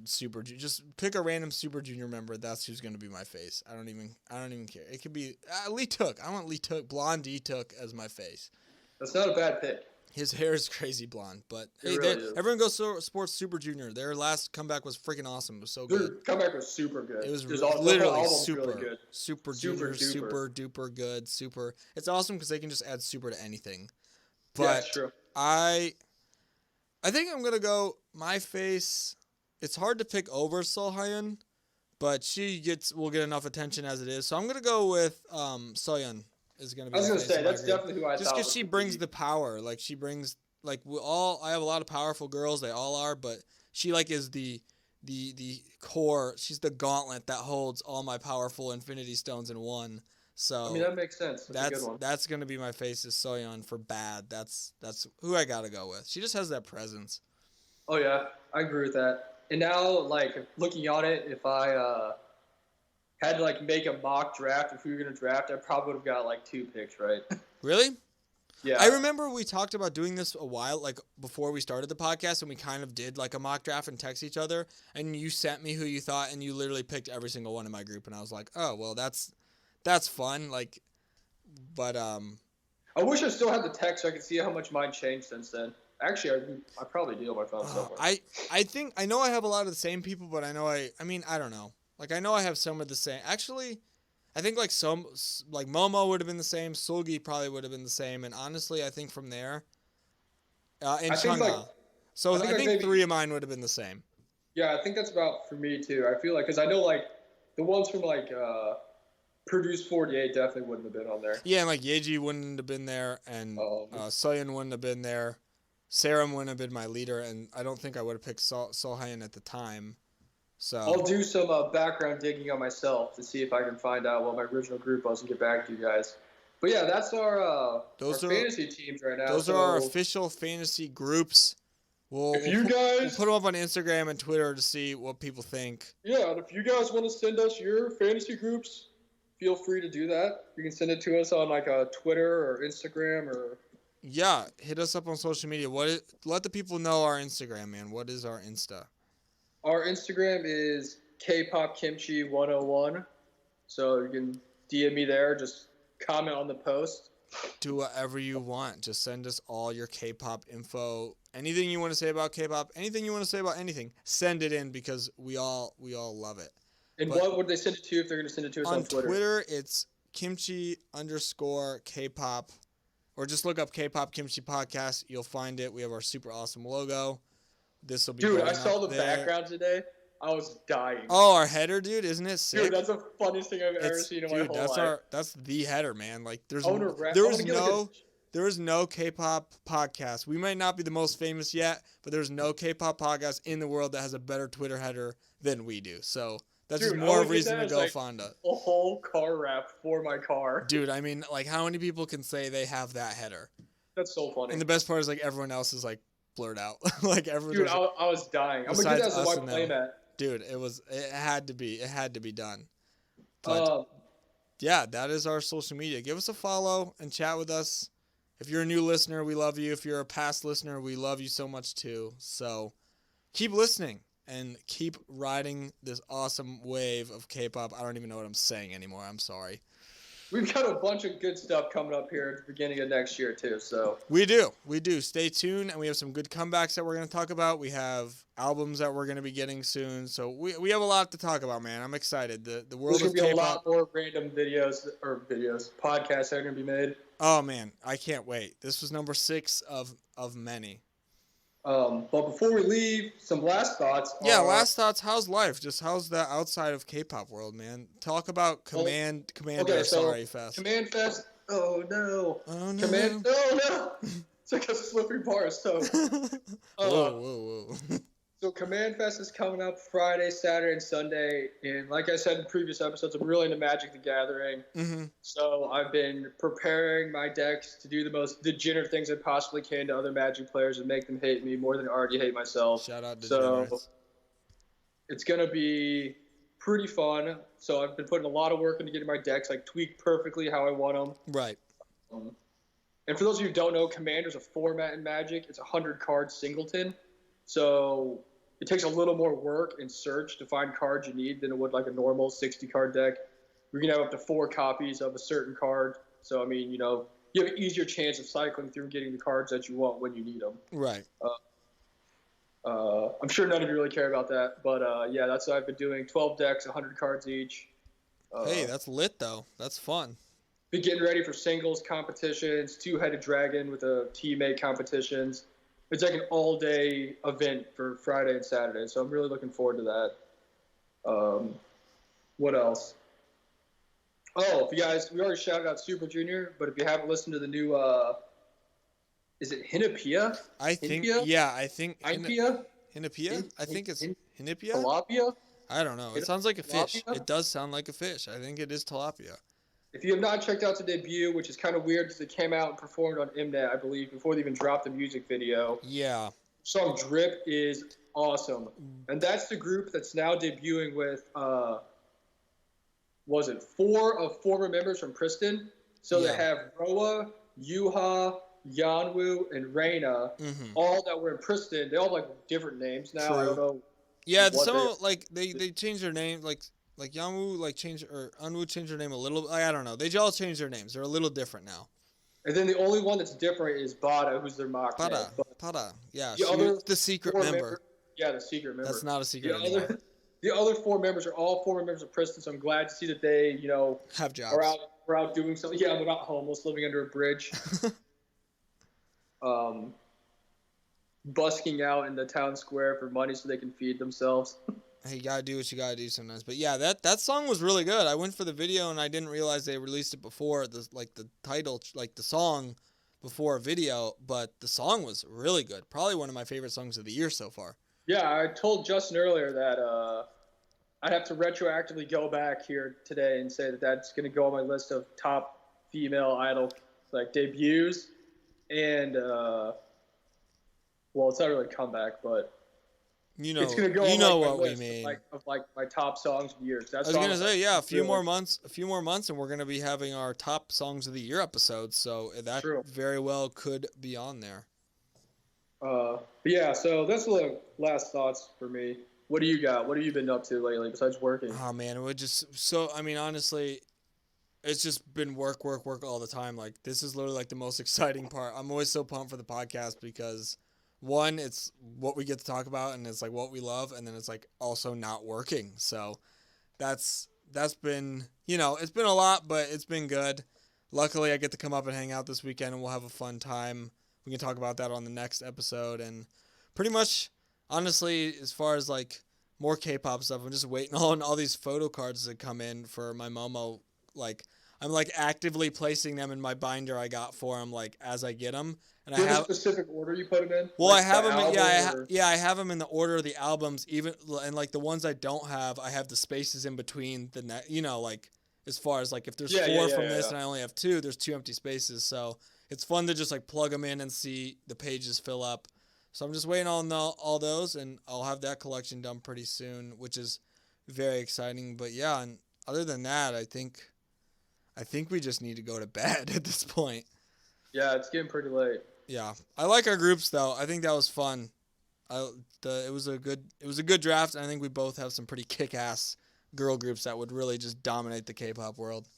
Super Junior. Just pick a random Super Junior member. That's who's going to be my face. I don't even care. It could be Lee Took. I want Lee Took, blonde Lee Took as my face. That's not a bad pick. His hair is crazy blonde, but hey, really everyone goes sports Super Junior. Their last comeback was freaking awesome. It was so good. Their comeback was super good. It was literally super, really good. Super Junior, super duper good, super. It's awesome because they can just add super to anything. But yeah, it's true. I think I'm gonna go my face. It's hard to pick over Sohyun, but will get enough attention as it is. So I'm gonna go with Soyeon. Is going to be. I was going to say that's definitely who I thought. Just because she brings the power, like she brings, like I have a lot of powerful girls. They all are, but she is the core. She's the gauntlet that holds all my powerful Infinity Stones in one. So I mean that makes sense. That's a good one. That's going to be my face is Soyeon for Bad. That's who I got to go with. She just has that presence. Oh yeah, I agree with that. And now, looking on it, if I had to make a mock draft of who you're gonna draft, I probably would have got 2 picks, right? Really? Yeah. I remember we talked about doing this a while, before we started the podcast, and we kind of did a mock draft and text each other, and you sent me who you thought, and you literally picked every single one in my group, and I was like, oh well, that's fun. But I wish I still had the text so I could see how much mine changed since then. Actually, I probably do on my phone somewhere. I think I know I have a lot of the same people, but I know I mean I don't know. Like I know I have some of the same. Actually, I think like some like Momo would have been the same. Sulgi probably would have been the same. And honestly, I think from there, and I think Chunga. So I think maybe, 3 of mine would have been the same. Yeah, I think that's about for me too. I feel like because I know like the ones from like Produce 48 definitely wouldn't have been on there. Yeah, and like Yeji wouldn't have been there, and Soyeon wouldn't have been there. Serum wouldn't have been my leader, and I don't think I would have picked Solheim at the time. So I'll do some background digging on myself to see if I can find out what my original group was and get back to you guys. But yeah, that's our fantasy teams right now. Those are our official fantasy groups. We'll put them up on Instagram and Twitter to see what people think. Yeah, and if you guys want to send us your fantasy groups, feel free to do that. You can send it to us on like Twitter or Instagram or. Yeah, hit us up on social media. Let the people know our Instagram, man. What is our Insta? Our Instagram is Kpop Kimchi 101. So you can DM me there. Just comment on the post. Do whatever you want. Just send us all your K-pop info. Anything you want to say about K-pop, anything you want to say about anything, send it in because we all love it. And what would they send it to if they're going to send it to us on Twitter? On Twitter, it's Kimchi_Kpop. Or just look up K-pop Kimchi Podcast. You'll find it. We have our super awesome logo. This will be. Dude, I saw the background today. I was dying. Oh, our header, dude, isn't it sick? Dude, that's the funniest thing I've ever seen in my whole life. That's the header, man. Like, there is no K-pop podcast. We might not be the most famous yet, but there's no K-pop podcast in the world that has a better Twitter header than we do. So that's just more reason to go find us. A whole car wrap for my car. Dude, I mean, like, how many people can say they have that header? That's so funny. And the best part is, like, everyone else is, like, blurred out. Like, everyone. Dude, I was dying. I'm gonna get that as a playmat. Dude, it had to be done. But yeah, that is our social media. Give us a follow and chat with us. If you're a new listener, we love you. If you're a past listener, we love you so much too. So keep listening and keep riding this awesome wave of K-pop. I don't even know what I'm saying anymore. I'm sorry. We've got a bunch of good stuff coming up here at the beginning of next year, too. So We do. Stay tuned, and we have some good comebacks that we're going to talk about. We have albums that we're going to be getting soon. So we have a lot to talk about, man. I'm excited. The world of K-pop. There's going to be a lot more random podcasts that are going to be made. Oh, man. I can't wait. This was number 6 of many. But before we leave, some last thoughts. Last thoughts. How's life? Just how's the outside of K-pop world, man? Talk about Commander. Sorry, Fest. Command Fest. Oh no. Oh no. Oh no. It's like a slippery bar. So. Whoa. So Command Fest is coming up Friday, Saturday, and Sunday. And like I said in previous episodes, I'm really into Magic the Gathering. Mm-hmm. So I've been preparing my decks to do the most degenerate things I possibly can to other Magic players and make them hate me more than I already hate myself. Shout out to So it's going to be pretty fun. So I've been putting a lot of work into getting my decks like tweaked perfectly how I want them. Right. And for those of you who don't know, Commander's a format in Magic. It's a 100-card singleton. So it takes a little more work and search to find cards you need than it would like a normal 60-card deck. We can have up to 4 copies of a certain card. So, I mean, you have an easier chance of cycling through and getting the cards that you want when you need them. Right. I'm sure none of you really care about that. But, yeah, that's what I've been doing. 12 decks, 100 cards each. Hey, that's lit, though. That's fun. Been getting ready for singles competitions, 2-headed dragon with a teammate competitions. It's like an all-day event for Friday and Saturday, so I'm really looking forward to that. What else? Oh, if you guys, we already shouted out Super Junior, but if you haven't listened to the new, is it Hinapia? I think Hinapia? Hinapia? I think it's Hinapia? Tilapia? I don't know. It sounds like a fish. It does sound like a fish. I think it is tilapia. If you have not checked out the debut, which is kind of weird because it came out and performed on Mnet, I believe, before they even dropped the music video. Yeah. Song Drip is awesome. And that's the group that's now debuting with, 4 of former members from Kristen? So they have Roa, Yuha, Yanwu, and Reina, all that were in Kristen. They all have, like, different names now. True. I don't know. Yeah, some of, like, they changed their name, like Like Yangwoo like changed or Unwoo changed their name a little. I don't know. They all changed their names. They're a little different now. And then the only one that's different is Bada, who's their maknaes. Pada. Yeah, the secret member. Yeah, the secret member. That's not a secret anymore. The other 4 members are all former members of Princeton, so I'm glad to see that they, have jobs. Are out doing something. Yeah, they're not homeless, living under a bridge. Busking out in the town square for money so they can feed themselves. Hey, you gotta do what you gotta do sometimes. But yeah, that song was really good. I went for the video and I didn't realize they released it before the title, like the song before a video. But the song was really good. Probably one of my favorite songs of the year so far. Yeah, I told Justin earlier that I'd have to retroactively go back here today and say that that's going to go on my list of top female idol debuts, and well, it's not really a comeback, but it's going to go on what my list we mean of my top songs of the year. I was going to say, yeah, a few more months, and we're going to be having our top songs of the year episodes. So that very well could be on there. But yeah, so that's the last thoughts for me. What do you got? What have you been up to lately besides working? Oh man, it would just honestly, it's just been work all the time. Like this is literally like the most exciting part. I'm always so pumped for the podcast because one, it's what we get to talk about and it's like what we love, and then it's like also not working. So that's been, it's been a lot, but it's been good. Luckily, I get to come up and hang out this weekend and we'll have a fun time. We can talk about that on the next episode. And pretty much, honestly, as far as like more K-pop stuff, I'm just waiting on all these photo cards to come in for my Momo. Like, I'm like actively placing them in my binder I got for them, like as I get them. And do you have a specific order you put them in? Well, I have them. I have them in the order of the albums. Even and like the ones I don't have, I have the spaces in between the like as far as like if there's 4 from this and I only have 2, there's 2 empty spaces. So it's fun to just like plug them in and see the pages fill up. So I'm just waiting on all those, and I'll have that collection done pretty soon, which is very exciting. But yeah, and other than that, I think we just need to go to bed at this point. Yeah, it's getting pretty late. Yeah, I like our groups though. I think that was fun. It was a good draft. And I think we both have some pretty kick-ass girl groups that would really just dominate the K-pop world.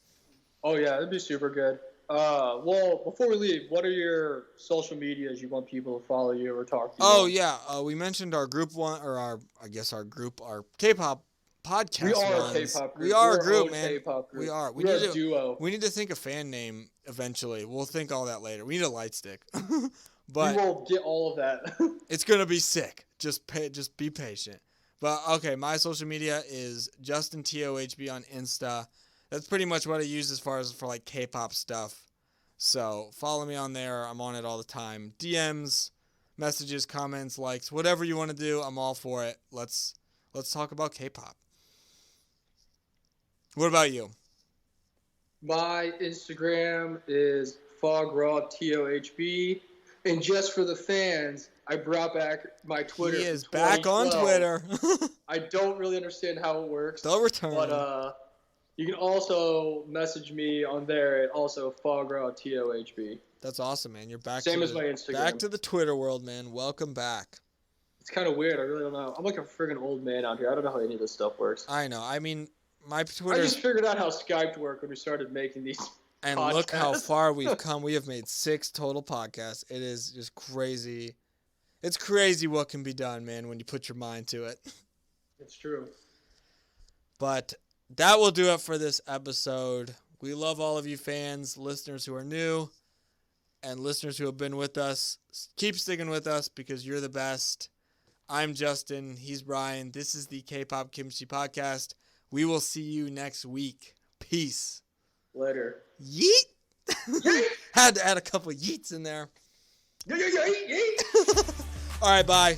Oh yeah, that'd be super good. Well, before we leave, what are your social medias you want people to follow you or talk to you? Oh yeah, we mentioned our group our K-pop podcast. We are a K-pop group. We are a group, man. K-pop group. We are. We're a duo. We need to think a fan name eventually. We'll think all that later. We need a light stick. But we will get all of that. It's gonna be sick. Just be patient. But okay, my social media is JustinTOHB on Insta. That's pretty much what I use as far as for like K-pop stuff. So follow me on there. I'm on it all the time. DMs, messages, comments, likes, whatever you want to do, I'm all for it. Let's talk about K-pop. What about you? My Instagram is FogRawTOHB. And just for the fans, I brought back my Twitter. He is back on Twitter. I don't really understand how it works. They'll return. But you can also message me on there at also FogRawTOHB. That's awesome, man. You're back. Same as my Instagram. Back to the Twitter world, man. Welcome back. It's kind of weird. I really don't know. I'm like a friggin' old man out here. I don't know how any of this stuff works. I know. I mean, my Twitter. I just figured out how Skype worked when we started making these. And podcasts. Look how far we've come. We have made 6 total podcasts. It is just crazy. It's crazy what can be done, man, when you put your mind to it. It's true. But that will do it for this episode. We love all of you fans, listeners who are new, and listeners who have been with us. Keep sticking with us because you're the best. I'm Justin. He's Brian. This is the K-Pop Kimchi Podcast. We will see you next week. Peace. Later. Yeet! Yeet! Had to add a couple yeets in there. Yeet! All right, bye.